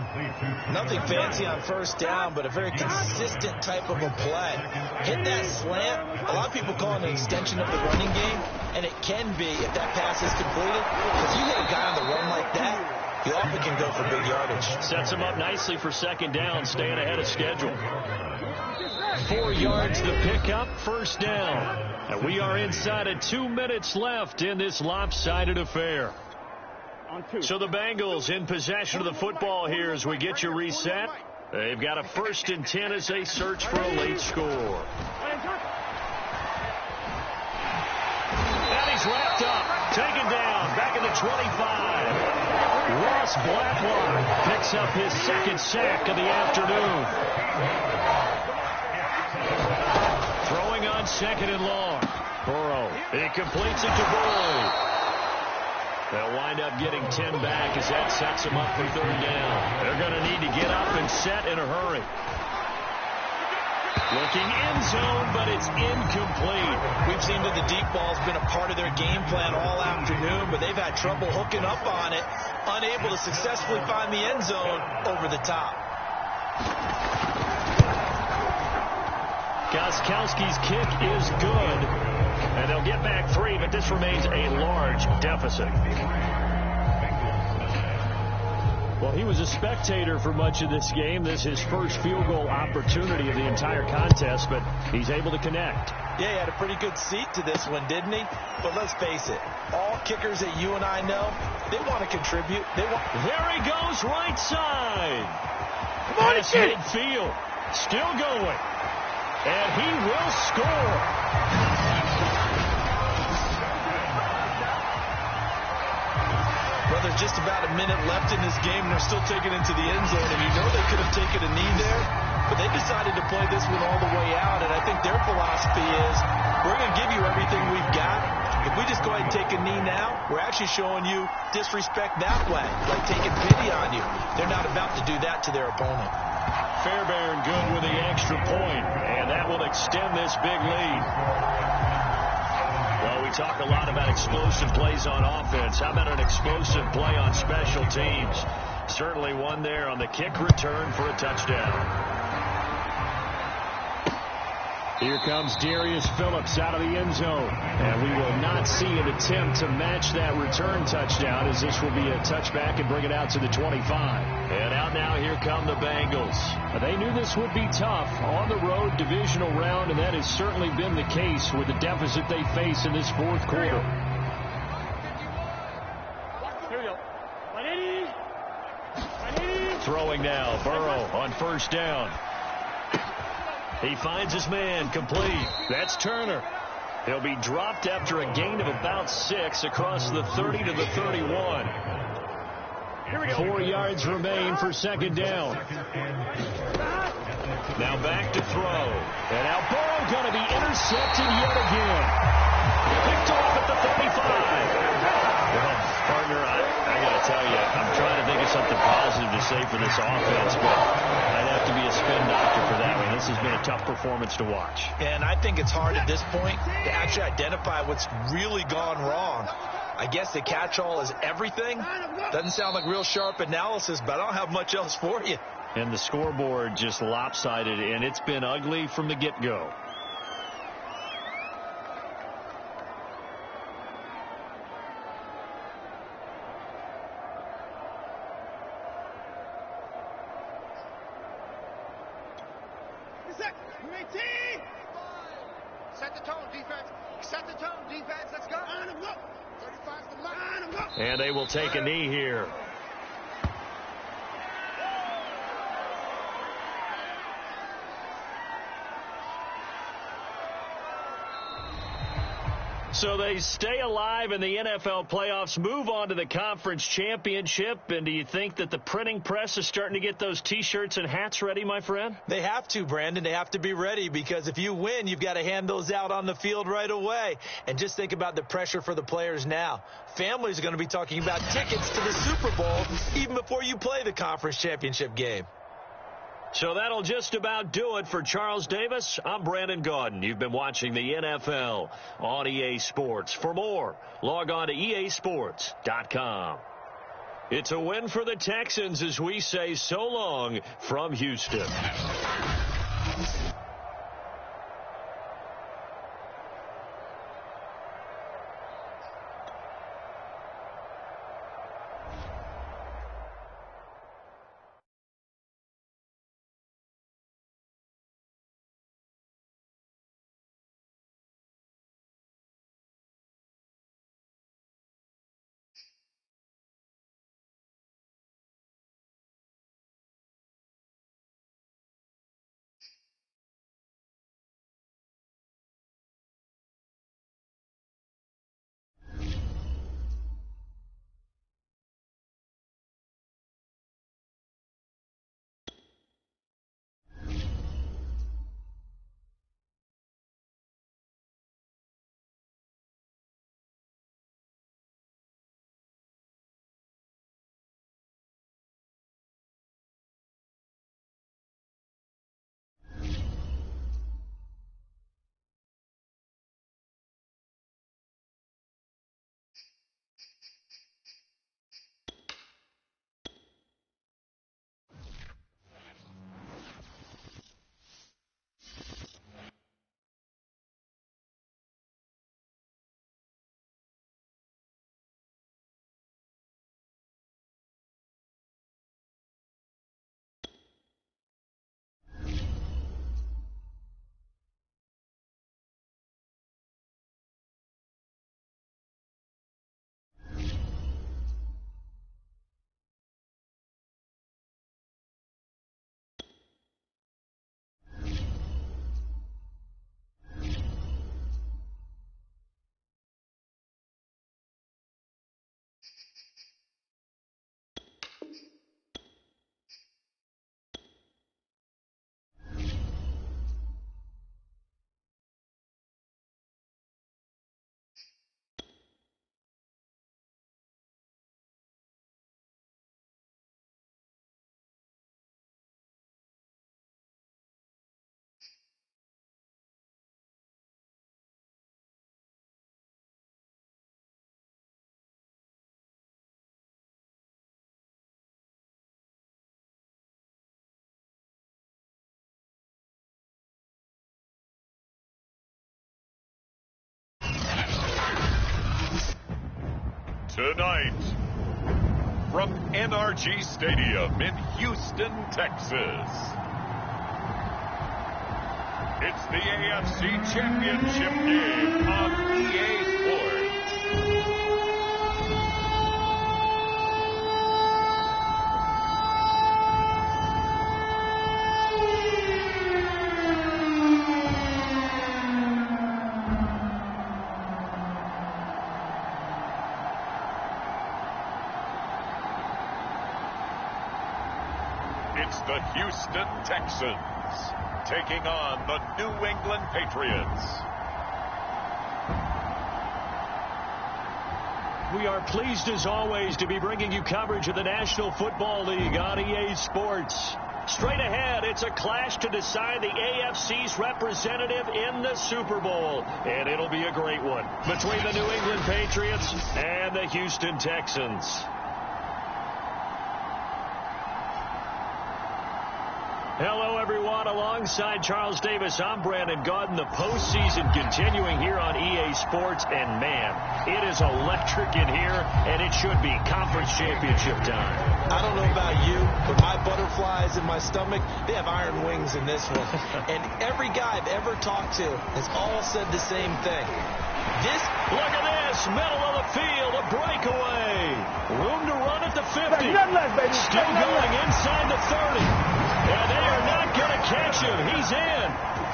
Nothing fancy on first down, but a very consistent type of a play. Hit that slant. A lot of people call it an extension of the running game, and it can be if that pass is completed. If you hit a guy on the run like that, you often can go for big yardage. Sets him up nicely for second down, staying ahead of schedule. 4 yards to pick up, first down. And we are inside of 2 minutes left in this lopsided affair. So the Bengals in possession of the football here as we get you reset. They've got a 1st and 10 as they search for a late score. And he's wrapped up, taken down, back in the 25. Ross Blacklock picks up his 2nd sack of the afternoon. Throwing on 2nd and long. Burrow, he completes it to Boyd. They'll wind up getting 10 back as that sets them up for 3rd down. They're going to need to get up and set in a hurry. Looking end zone, but it's incomplete. We've seen that the deep ball's been a part of their game plan all afternoon, but they've had trouble hooking up on it, unable to successfully find the end zone over the top. Gostkowski's kick is good, and they'll get back 3, but this remains a large deficit. Well, he was a spectator for much of this game. This is his first field goal opportunity of the entire contest, but he's able to connect. Yeah, he had a pretty good seat to this one, didn't he? But let's face it, all kickers that you and I know, they want to contribute. There he goes, right side. Come on, Pass midfield. Still going. And he will score. Well, there's just about a minute left in this game, and they're still taking it into the end zone. And you know they could have taken a knee there, but they decided to play this one all the way out. And I think their philosophy is, we're going to give you everything we've got. If we just go ahead and take a knee now, we're actually showing you disrespect that way, like taking pity on you. They're not about to do that to their opponent. Fairbairn good with the extra point, and that will extend this big lead. Well, we talk a lot about explosive plays on offense. How about an explosive play on special teams? Certainly one there on the kick return for a touchdown. Here comes Darius Phillips out of the end zone. And we will not see an attempt to match that return touchdown, as this will be a touchback and bring it out to the 25. And out now, here come the Bengals. They knew this would be tough on the road divisional round, and that has certainly been the case with the deficit they face in this 4th quarter. Throwing now, Burrow on 1st down. He finds his man, complete. That's Turner. He'll be dropped after a gain of about 6 across the 30 to the 31. 4 yards remain for 2nd down. Now back to throw. And now Burrow going to be intercepted yet again. Picked off at the 35. Well, partner, I got to tell you, I'm trying to think of something positive to say for this offense, but I'd have to be a spin doctor for that one. This has been a tough performance to watch. And I think it's hard at this point to actually identify what's really gone wrong. I guess the catch-all is everything. Doesn't sound like real sharp analysis, but I don't have much else for you. And the scoreboard just lopsided, and it's been ugly from the get-go. Set the tone, defense. Set the tone, defense. Let's go. Line them up. 35's the line them up. And they will take a knee here. So they stay alive in the NFL playoffs, move on to the conference championship. And do you think that the printing press is starting to get those T-shirts and hats ready, my friend? They have to, Brandon. They have to be ready because if you win, you've got to hand those out on the field right away. And just think about the pressure for the players now. Families are going to be talking about tickets to the Super Bowl even before you play the conference championship game. So that'll just about do it for Charles Davis. I'm Brandon Gaudin. You've been watching the NFL on EA Sports. For more, log on to easports.com. It's a win for the Texans as we say so long from Houston. Tonight, from NRG Stadium in Houston, Texas, it's the AFC Championship game on EA Sports. It's the Houston Texans taking on the New England Patriots. We are pleased as always to be bringing you coverage of the National Football League on EA Sports. Straight ahead, it's a clash to decide the AFC's representative in the Super Bowl. And it'll be a great one between the New England Patriots and the Houston Texans. Hello, everyone. Alongside Charles Davis, I'm Brandon Gaudin. The postseason continuing here on EA Sports. And, man, it is electric in here, and it should be conference championship time. I don't know about you, but my butterflies in my stomach, they have iron wings in this one. And every guy I've ever talked to has all said the same thing. Look at this, middle of the field, a breakaway. Room to run at the 50. Nothing less, baby. Still going inside the 30. And they are not going to catch him. He's in.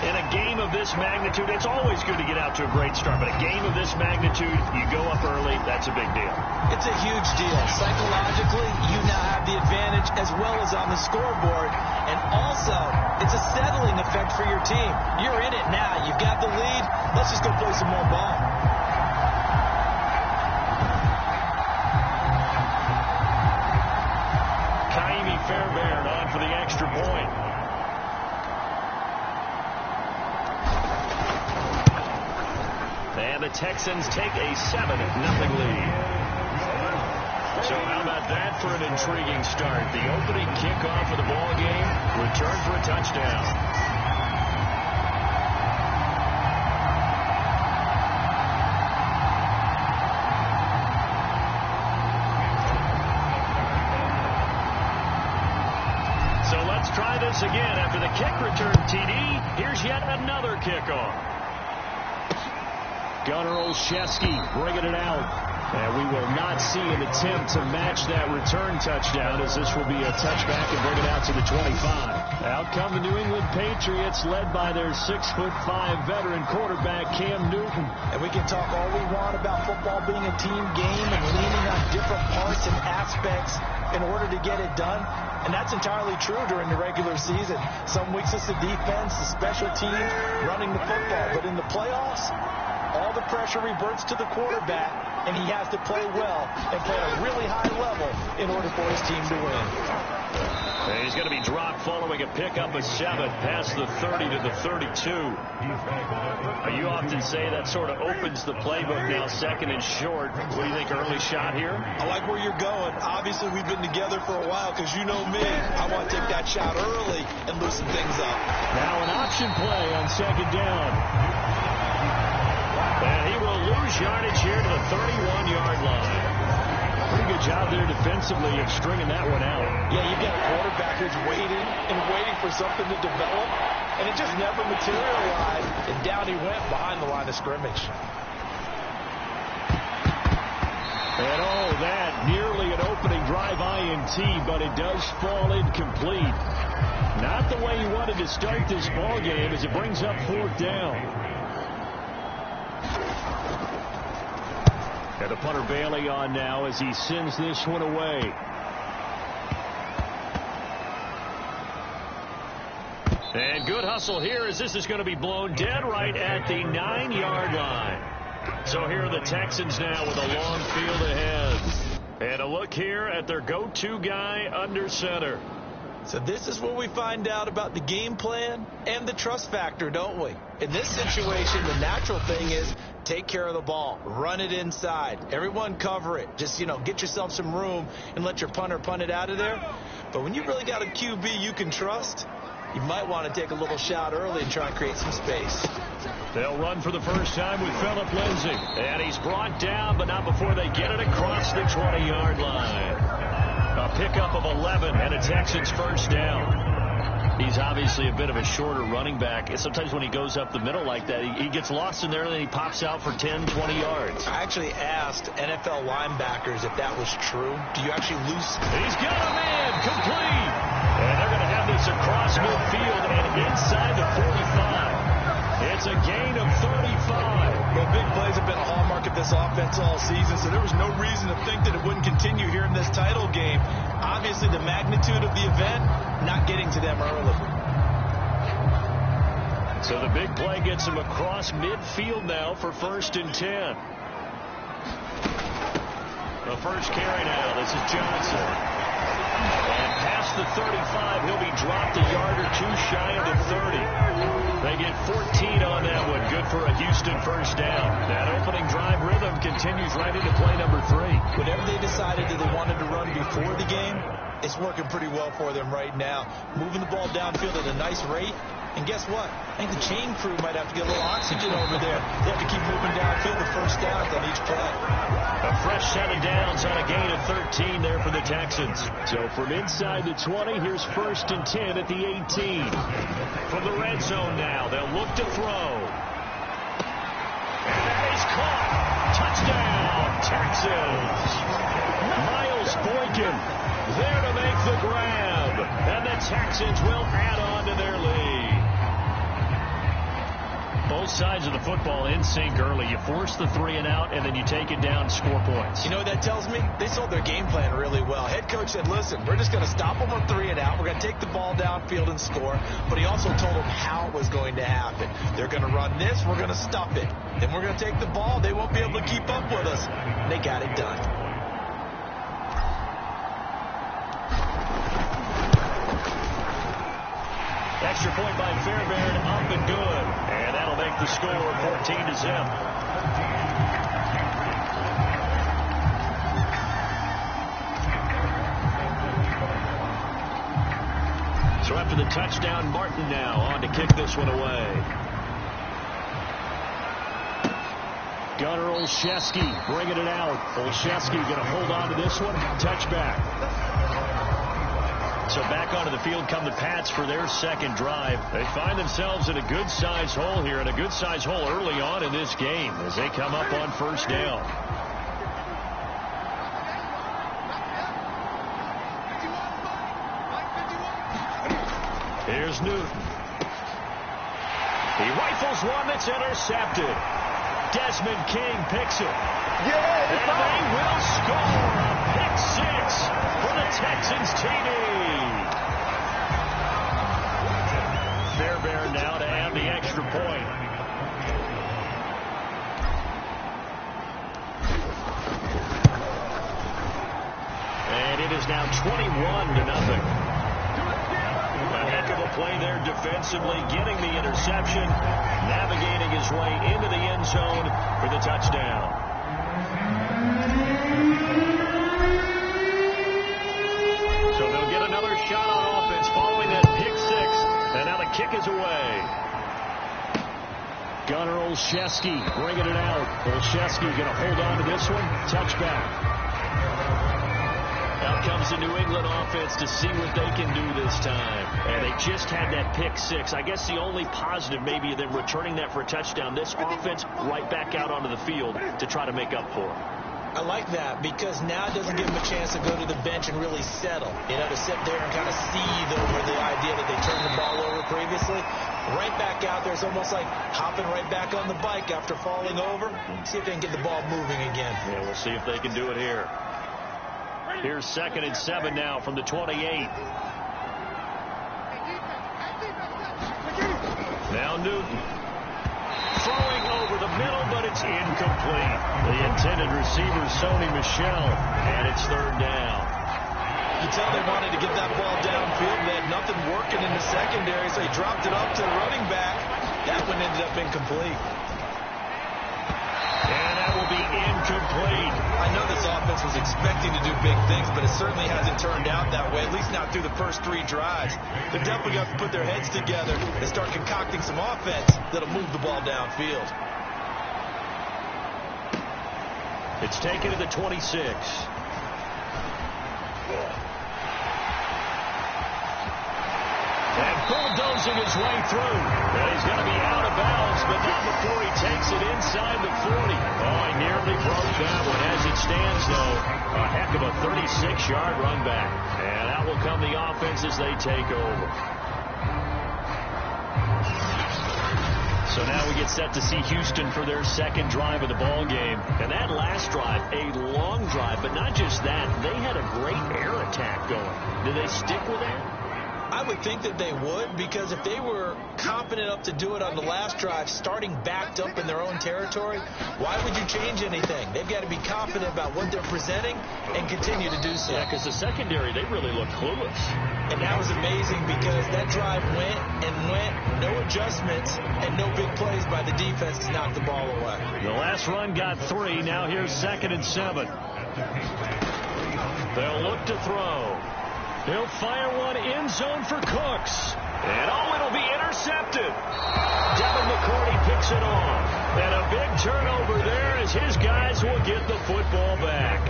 In a game of this magnitude, it's always good to get out to a great start, but a game of this magnitude, you go up early, that's a big deal. It's a huge deal. Psychologically, you now have the advantage as well as on the scoreboard. And also, it's a settling effect for your team. You're in it now. You've got the lead. Let's just go play some more ball. Fairbairn on for the extra point. And the Texans take a 7-0 lead. So how about that for an intriguing start? The opening kickoff of the ball game, return for a touchdown. Try this again after the kick return TD. Here's yet another kickoff. Gunnar Olszewski bringing it out. And we will not see an attempt to match that return touchdown, as this will be a touchback and bring it out to the 25. Out come the New England Patriots, led by their 6'5" veteran quarterback Cam Newton. And we can talk all we want about football being a team game and leaning on different parts and aspects in order to get it done. And that's entirely true during the regular season. Some weeks it's the defense, the special teams, running the football. But in the playoffs, all the pressure reverts to the quarterback, and he has to play well and play at a really high level in order for his team to win. And he's going to be dropped following a pickup of 7 past the 30 to the 32. You often say that sort of opens the playbook now, second and short. What do you think, early shot here? I like where you're going. Obviously, we've been together for a while because you know me. I want to take that shot early and loosen things up. Now an option play on second down. And he will lose yardage here to the 31-yard line. Pretty good job there defensively of stringing that one out. Yeah, you've got a quarterback who's waiting and waiting for something to develop, and it just never materialized, and down he went behind the line of scrimmage. And oh, that nearly an opening drive INT, but it does fall incomplete. Not the way you wanted to start this ball game as it brings up 4th down. And the punter Bailey on now as he sends this one away. And good hustle here as this is going to be blown dead right at the 9-yard line. So here are the Texans now with a long field ahead. And a look here at their go-to guy under center. So this is where we find out about the game plan and the trust factor, don't we? In this situation, the natural thing is take care of the ball. Run it inside. Everyone cover it. Just, get yourself some room and let your punter punt it out of there. But when you really got a QB you can trust, you might want to take a little shot early and try and create some space. They'll run for the first time with Phillip Lindsay. And he's brought down, but not before they get it across the 20-yard line. A pickup of 11 and a Texans first down. He's obviously a bit of a shorter running back. And sometimes when he goes up the middle like that, he gets lost in there and then he pops out for 10, 20 yards. I actually asked NFL linebackers if that was true. Do you actually lose? He's got a man complete. And they're going to have this across midfield and inside the 45. It's a gain of 35. Well, big plays have been a hallmark of this offense all season, so there was no reason to think that it wouldn't continue here in this title game. Obviously, the magnitude of the event, not getting to them early. So the big play gets him across midfield now for 1st and 10. The first carry now. This is Johnson. And past the 35, he'll be dropped a yard or two shy of the 30. They get 14 on that one. Good for a Houston first down. That opening drive rhythm continues right into play number 3. Whatever they decided that they wanted to run before the game, it's working pretty well for them right now. Moving the ball downfield at a nice rate. And guess what? I think the chain crew might have to get a little oxygen over there. They have to keep moving downfield the first downs on each play. A fresh set of downs on a gain of 13 there for the Texans. So from inside the 20, here's 1st and 10 at the 18. From the red zone now, they'll look to throw. And that is caught. Touchdown, Texans. Miles Boykin there to make the grab. And the Texans will add on to their lead. Both sides of the football in sync early. You force the 3 and out, and then you take it down and score points. You know what that tells me? They sold their game plan really well. Head coach said, listen, we're just going to stop them on 3 and out. We're going to take the ball downfield and score. But he also told them how it was going to happen. They're going to run this. We're going to stop it. Then we're going to take the ball. They won't be able to keep up with us. And they got it done. Extra point by Fairbairn, up and good. And that'll make the score 14-0. So after the touchdown, Martin now on to kick this one away. Gunnar Olszewski bringing it out. Olszewski going to hold on to this one. Touchback. So back onto the field come the Pats for their second drive. They find themselves in a good-sized hole here, and a good-sized hole early on in this game as they come up on first down. Here's Newton. He rifles one that's intercepted. Desmond King picks it. And they will score a pick 6 for the Texans TD. Fairbairn now to add the extra point. And it is now 21-0. A heck of a play there defensively, getting the interception, navigating his way into the end zone for the touchdown. So they'll get another shot on offense following that pick 6. And now the kick is away. Gunnar Olszewski bringing it out. Olszewski going to hold on to this one. Touchback. Out comes the New England offense to see what they can do this time. And they just had that pick 6. I guess the only positive maybe of them returning that for a touchdown. This offense right back out onto the field to try to make up for it. I like that because now it doesn't give them a chance to go to the bench and really settle. You know, to sit there and kind of seethe over the idea that they turned the ball over previously. Right back out there. It's almost like hopping right back on the bike after falling over. See if they can get the ball moving again. Yeah, we'll see if they can do it here. Here's 2nd and 7 now from the 28. Now Newton. Throwing over the middle, but it's incomplete. The intended receiver, Sony Michel, and it's 3rd down. You tell they wanted to get that ball downfield. They had nothing working in the secondary, so he dropped it up to the running back. That one ended up incomplete. And that will be incomplete. I know this offense was expecting to do big things, but it certainly hasn't turned out that way, at least not through the first 3 drives. They're definitely going to put their heads together and start concocting some offense that'll move the ball downfield. It's taken to the 26. And bulldozing his way through. And he's going to be out of bounds, but not before he takes it inside the 40. Oh, he nearly broke that one. As it stands, though, a heck of a 36-yard run back. And out will come the offense as they take over. So now we get set to see Houston for their second drive of the ball game. And that last drive, a long drive, but not just that. They had a great air attack going. Did they stick with that? I would think that they would, because if they were confident enough to do it on the last drive, starting backed up in their own territory, why would you change anything? They've got to be confident about what they're presenting and continue to do so. Yeah, because the secondary, they really look clueless. And that was amazing because that drive went and went, no adjustments, and no big plays by the defense to knock the ball away. The last run got 3. Now here's 2nd and 7. They'll look to throw. He'll fire one end zone for Cooks. And it'll be intercepted. Devin McCourty picks it off. And a big turnover there as his guys will get the football back.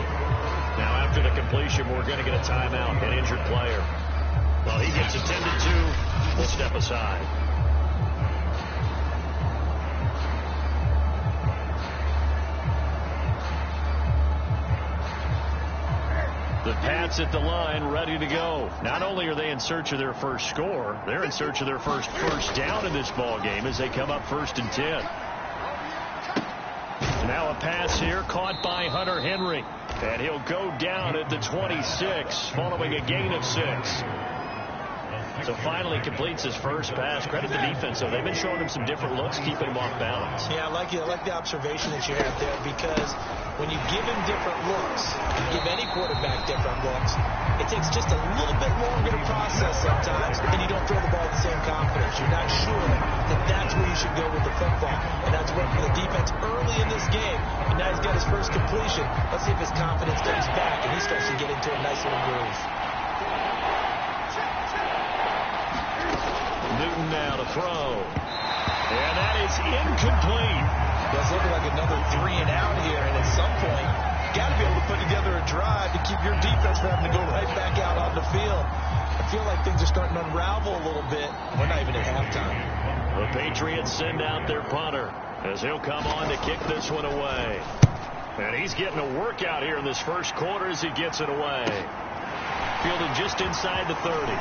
Now after the completion, we're going to get a timeout, an injured player. Well, he gets attended to. We'll step aside. The Pats at the line, ready to go. Not only are they in search of their first score, they're in search of their first down in this ball game as they come up 1st and 10. Now a pass here caught by Hunter Henry. And he'll go down at the 26 following a gain of 6. So finally completes his first pass. Credit the defense, though. They've been showing him some different looks, keeping him off balance. Yeah, I like the observation that you have there, because when you give him different looks, you give any quarterback different looks, it takes just a little bit longer to process sometimes, and you don't throw the ball with the same confidence. You're not sure that that's where you should go with the football. And that's working for the defense early in this game. And now he's got his first completion. Let's see if his confidence comes back and he starts to get into a nice little groove. Newton now to throw. And that is incomplete. That's looking like another 3 and out here. And at some point, you got to be able to put together a drive to keep your defense from having to go right back out on the field. I feel like things are starting to unravel a little bit. We're not even at halftime. The Patriots send out their punter as he'll come on to kick this one away. And he's getting a workout here in this first quarter as he gets it away. Fielded just inside the 30.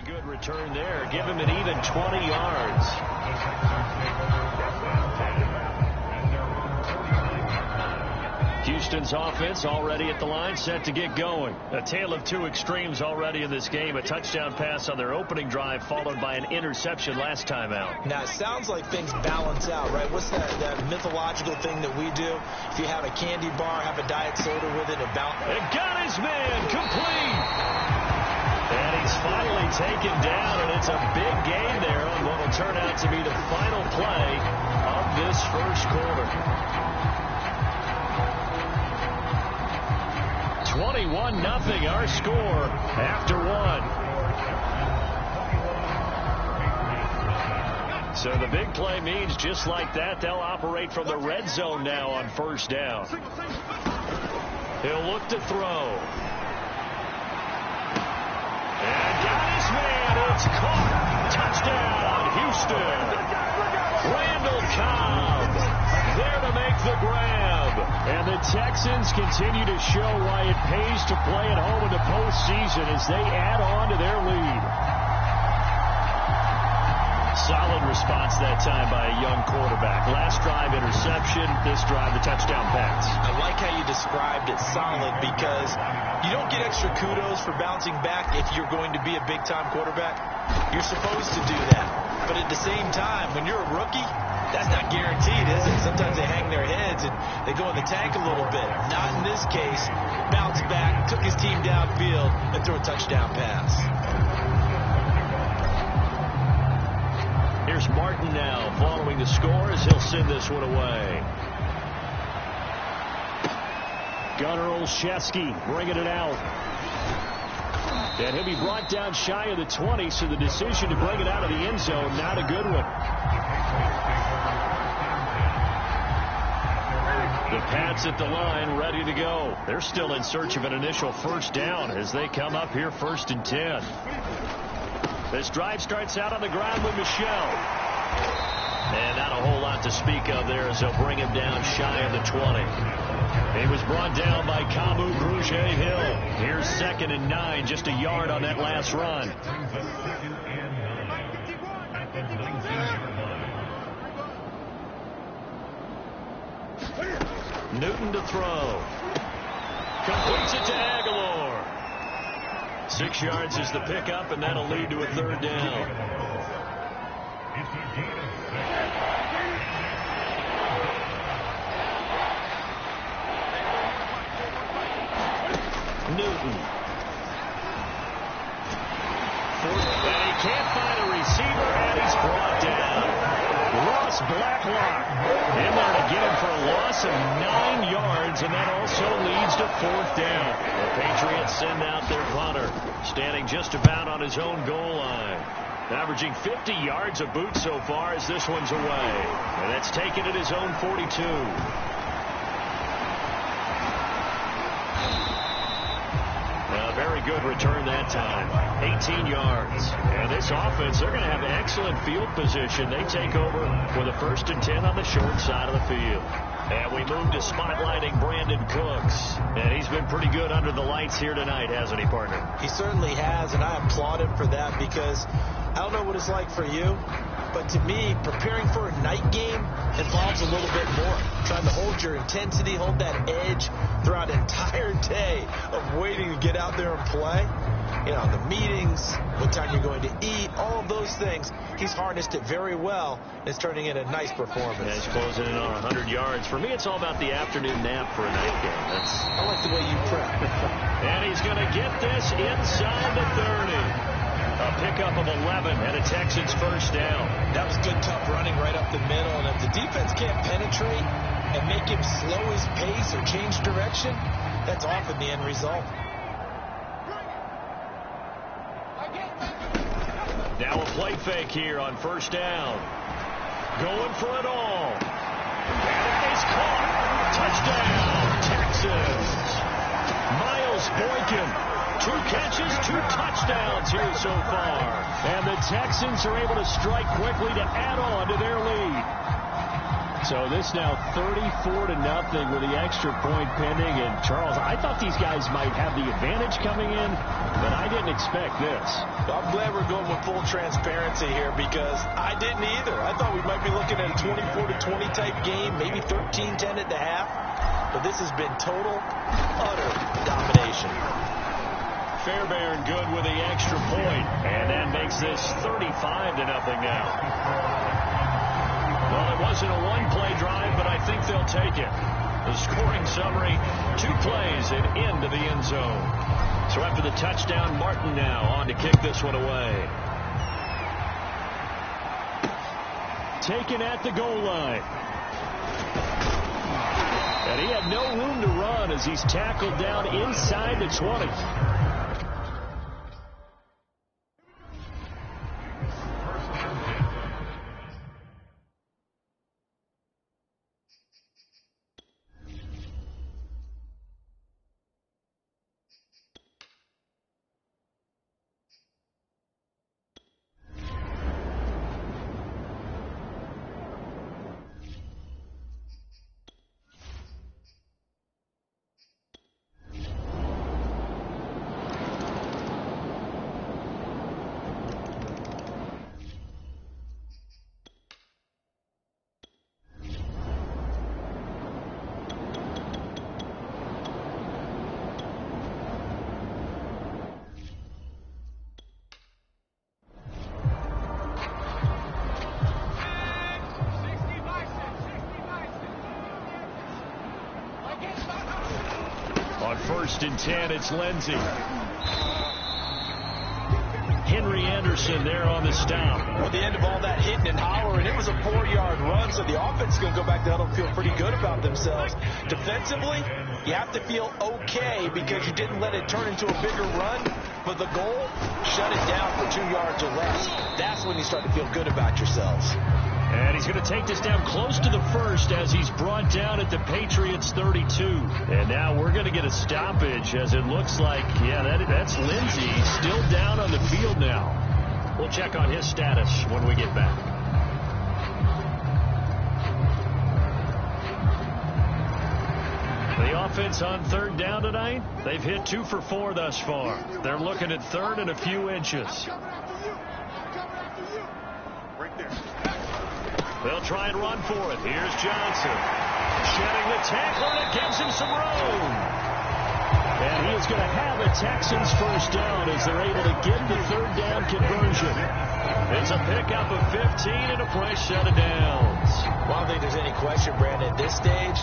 Good return there. Give him an even 20 yards. Houston's offense already at the line, set to get going. A tale of two extremes already in this game. A touchdown pass on their opening drive, followed by an interception last time out. Now, it sounds like things balance out, right? What's that mythological thing that we do? If you have a candy bar, have a diet soda with it, and balance. It got his man complete. And he's finally taken down, and it's a big gain there on what will turn out to be the final play of this first quarter. 21-0 our score after one. So the big play means just like that, they'll operate from the red zone now on first down. He'll look to throw. And got his man. It's caught. Touchdown, Houston. Randall Cobb there to make the grab. And the Texans continue to show why it pays to play at home in the postseason as they add on to their lead. Solid response that time by a young quarterback. Last drive, interception. This drive, the touchdown pass. I like how you described it, solid, because you don't get extra kudos for bouncing back if you're going to be a big-time quarterback. You're supposed to do that. But at the same time, when you're a rookie, that's not guaranteed, is it? Sometimes they hang their heads and they go in the tank a little bit. Not in this case. Bounced back, took his team downfield, and threw a touchdown pass. Here's Martin now following the score as he'll send this one away. Gunnar Olszewski bringing it out. And he'll be brought down shy of the 20, so the decision to bring it out of the end zone, not a good one. The Pats at the line, ready to go. They're still in search of an initial first down as they come up here 1st and 10. This drive starts out on the ground with Michel. And not a whole lot to speak of there as they'll bring him down shy of the 20. He was brought down by Camus Bruget-Hill. Here's 2nd and 9, just a yard on that last run. Newton to throw. Completes it to Aguilar. 6 yards is the pickup, and that'll lead to a 3rd down. Newton. And he can't find a receiver, and he's brought down. Ross Blacklock in there to get him for a loss of 9 yards, and that also leads to 4th down. The Patriots send out their punter, standing just about on his own goal line. Averaging 50 yards a boot so far as this one's away. And that's taken at his own 42. A very good return that time. 18 yards. And this offense, they're going to have excellent field position. They take over with a 1st and 10 on the short side of the field. And we move to spotlighting Brandon Cooks. And he's been pretty good under the lights here tonight, hasn't he, partner? He certainly has, and I applaud him for that because I don't know what it's like for you, but to me, preparing for a night game involves a little bit more. Trying to hold your intensity, hold that edge throughout an entire day of waiting to get out there and play. You know, the meetings, what time you're going to eat, all of those things. He's harnessed it very well. It's turning in a nice performance. Yeah, he's closing in on 100 yards. For me, it's all about the afternoon nap for a night game. I like the way you prep. And he's going to get this inside the 30. A pickup of 11 and a Texans 1st down. That was good, tough running right up the middle. And if the defense can't penetrate and make him slow his pace or change direction, that's often the end result. Now a play fake here on 1st down. Going for it all. And it is caught. Touchdown, Texans. Miles Boykin. 2 catches, 2 touchdowns here so far. And the Texans are able to strike quickly to add on to their lead. So this now 34-0 with the extra point pending. And Charles, I thought these guys might have the advantage coming in, but I didn't expect this. Well, I'm glad we're going with full transparency here because I didn't either. I thought we might be looking at a 24-20 type game, maybe 13-10 at the half. But this has been total, utter domination. Fairbairn good with the extra point, and that makes this 35-0 now. Well, it wasn't a one-play drive, but I think they'll take it. The scoring summary, 2 plays and into the end zone. So after the touchdown, Martin now on to kick this one away. Taken at the goal line. And he had no room to run as he's tackled down inside the 20. On 1st and 10, it's Lindsey. Henry Anderson there on the stop. Well, the end of all that hitting and hollering, it was a 4-yard run, so the offense is going to go back to huddle and feel pretty good about themselves. Defensively, you have to feel okay because you didn't let it turn into a bigger run, but the goal, shut it down for 2 yards or less. That's when you start to feel good about yourselves. And he's going to take this down close to the first as he's brought down at the Patriots 32. And now we're going to get a stoppage as it looks like, yeah, that's Lindsey still down on the field now. We'll check on his status when we get back. The offense on third down tonight, they've hit 2 for 4 thus far. They're looking at third and a few inches. They'll try and run for it. Here's Johnson. Shedding the tackler, and it gives him some room. And he is going to have the Texans first down as they're able to get the third down conversion. It's a pickup of 15 and a fresh set of downs. Well, I don't think there's any question, Brandon, at this stage.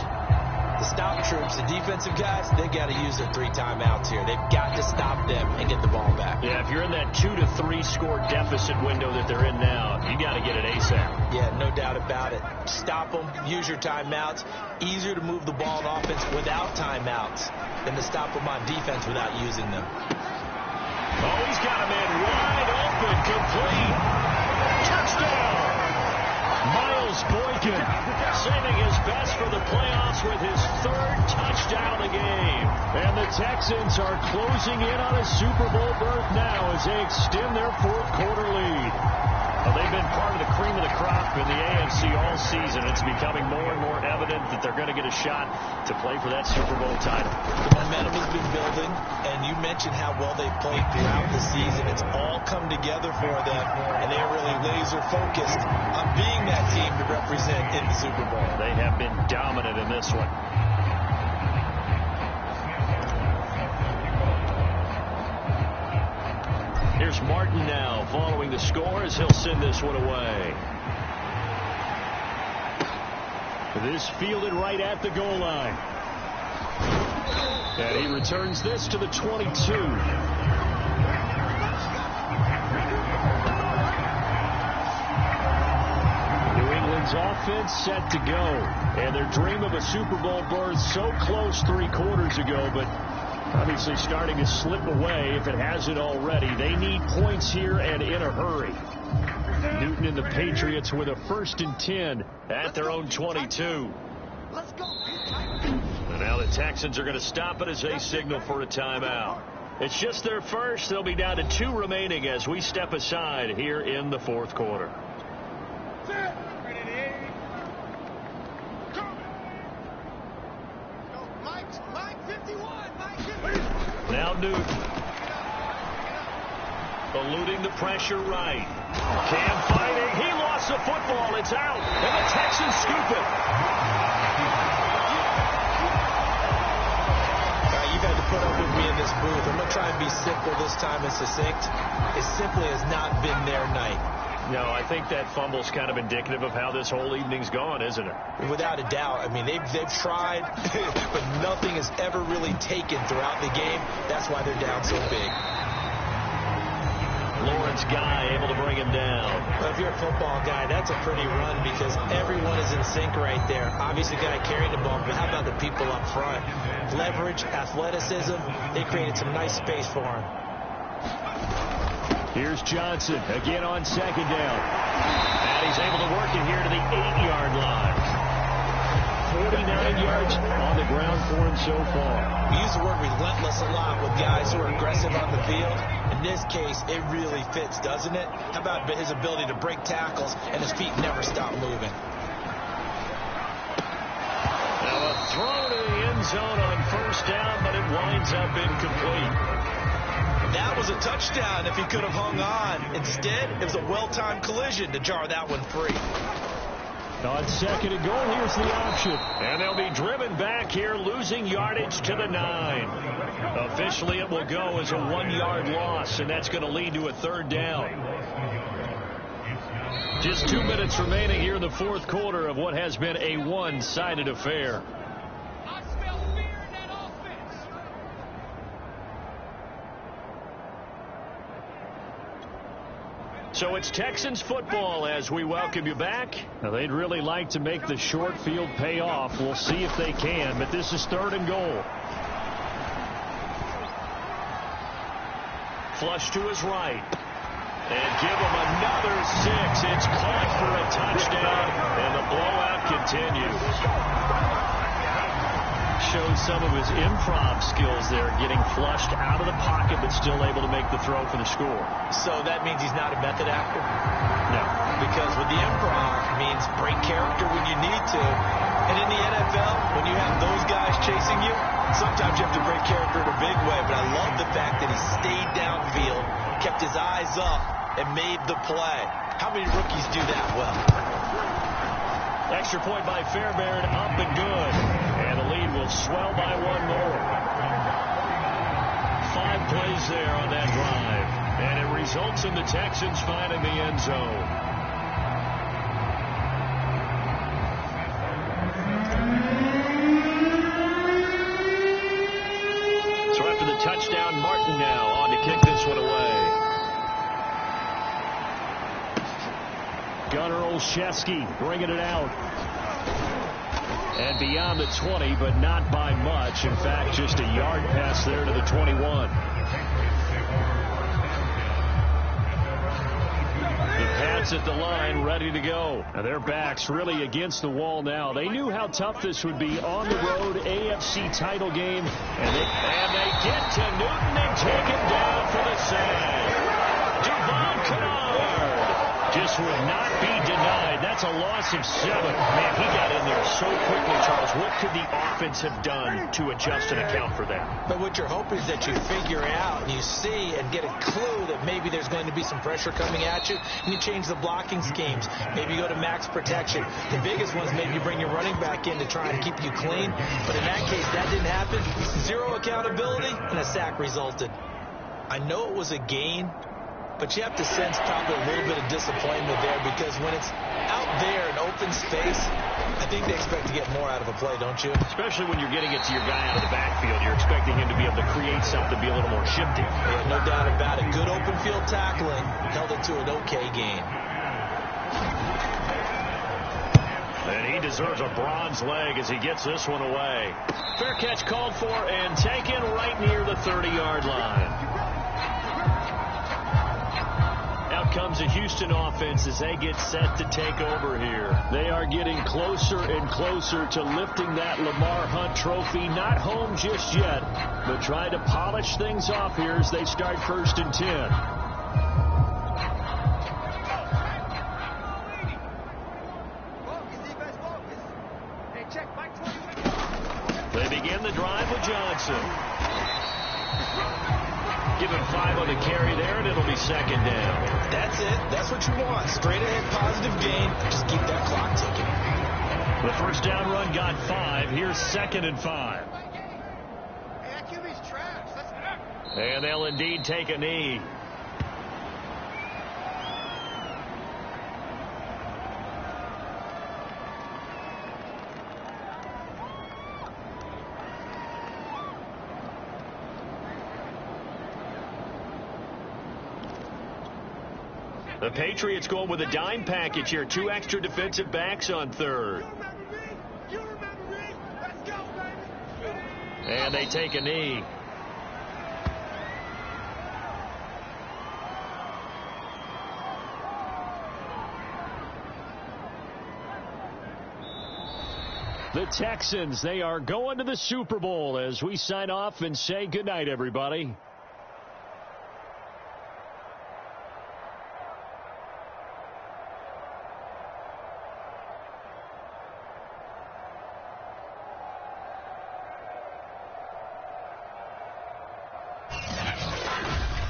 The stop troops, the defensive guys, they got to use their 3 timeouts here. They've got to stop them and get the ball back. Yeah, if you're in that 2 to 3 score deficit window that they're in now, you got to get it ASAP. Yeah, no doubt about it. Stop them, use your timeouts. Easier to move the ball on offense without timeouts than to stop them on defense without using them. Oh, he's got a man wide open, complete. Touchdown! Miles Boykin saving his best for the playoffs with his 3rd touchdown of the game. And the Texans are closing in on a Super Bowl berth now as they extend their 4th quarter lead. Well, they've been part of the cream of the crop in the AFC all season. It's becoming more and more evident that they're going to get a shot to play for that Super Bowl title. The momentum has been building, and you mentioned how well they've played throughout the season. It's all come together for them, and they're really laser focused on being that team to represent in the Super Bowl. They have been dominant in this one. Here's Martin now following the score as he'll send this one away. This fielded right at the goal line. And he returns this to the 22. New England's offense set to go. And their dream of a Super Bowl berth so close 3 quarters ago, but obviously starting to slip away if it hasn't already. They need points here and in a hurry. Newton and the Patriots with a 1st and 10 at their own 22. And now the Texans are going to stop it as they signal for a timeout. It's just their first. They'll be down to 2 remaining as we step aside here in the 4th quarter. Now Newton. Eluding the pressure right. Cam fighting. He lost the football. It's out. And the Texans scoop it. You've had to put up with me in this booth. I'm going to try and be simple this time and succinct. It simply has not been their night. No, I think that fumble's kind of indicative of how this whole evening's gone, isn't it? Without a doubt. I mean, they've tried, but nothing has ever really taken throughout the game. That's why they're down so big. Lawrence Guy able to bring him down. Well, if you're a football guy, that's a pretty run because everyone is in sync right there. Obviously, the guy carrying the ball, but how about the people up front? Leverage, athleticism, they created some nice space for him. Here's Johnson again on 2nd down. And he's able to work it here to the 8-yard line. 49 yards on the ground for him so far. We use the word relentless a lot with guys who are aggressive on the field. In this case, it really fits, doesn't it? How about his ability to break tackles and his feet never stop moving? Now a throw to the end zone on 1st down, but it winds up incomplete. That was a touchdown if he could have hung on. Instead, it was a well-timed collision to jar that one free. On 2nd and goal, here's the option. And they'll be driven back here, losing yardage to the 9. Officially, it will go as a 1-yard loss, and that's going to lead to a 3rd down. Just 2 minutes remaining here in the 4th quarter of what has been a one-sided affair. So it's Texans football as we welcome you back. Now, they'd really like to make the short field pay off. We'll see if they can, but this is 3rd and goal. Flush to his right. And give him another 6. It's caught for a touchdown, and the blowout continues. Shows some of his improv skills there, getting flushed out of the pocket, but still able to make the throw for the score. So that means he's not a method actor? No. Because with the improv, it means break character when you need to. And in the NFL, when you have those guys chasing you, sometimes you have to break character in a big way. But I love the fact that he stayed downfield, kept his eyes up, and made the play. How many rookies do that well? Extra point by Fairbairn, up and good. And the lead will swell by one more. 5 plays there on that drive. And it results in the Texans finding the end zone. So after the touchdown, Martin now on to kick this one away. Gunnar Olszewski bringing it out. And beyond the 20, but not by much. In fact, just a yard pass there to the 21. The Pats at the line, ready to go. Now their backs really against the wall now. They knew how tough this would be on the road, AFC title game. And they get to Newton and take it down for the save. Devon Kennard just would not be denied. That's a loss of 7. Man, he got in there so quickly, Charles. What could the offense have done to adjust and account for that? But what you're hoping is that you figure out and you see and get a clue that maybe there's going to be some pressure coming at you, and you change the blocking schemes. Maybe you go to max protection. The biggest ones, maybe you bring your running back in to try and keep you clean. But in that case, that didn't happen. 0 accountability, and a sack resulted. I know it was a gain, but you have to sense probably a little bit of disappointment there, because when it's out there in open space, I think they expect to get more out of a play, don't you? Especially when you're getting it to your guy out of the backfield. You're expecting him to be able to create something, be a little more shifty. Yeah, no doubt about it. Good open field tackling held it to an okay gain. And he deserves a bronze leg as he gets this one away. Fair catch called for and taken right near the 30-yard line. Out comes the Houston offense as they get set to take over here. They are getting closer and closer to lifting that Lamar Hunt trophy. Not home just yet, but trying to polish things off here as they start 1st and 10. They begin the drive with Johnson. Give him 5 on the carry there, and it'll be 2nd down. That's it. That's what you want. Straight ahead positive gain. Just keep that clock ticking. The first down run got 5. Here's 2nd and 5. Hey, that QB's trash. Let's go. And they'll indeed take a knee. The Patriots going with a dime package here. 2 extra defensive backs on 3rd. You remember me? Let's go, baby. And they take a knee. The Texans, they are going to the Super Bowl as we sign off and say goodnight, everybody.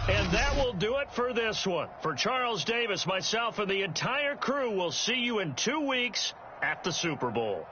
And that will do it for this one. For Charles Davis, myself, and the entire crew, will see you in 2 weeks at the Super Bowl.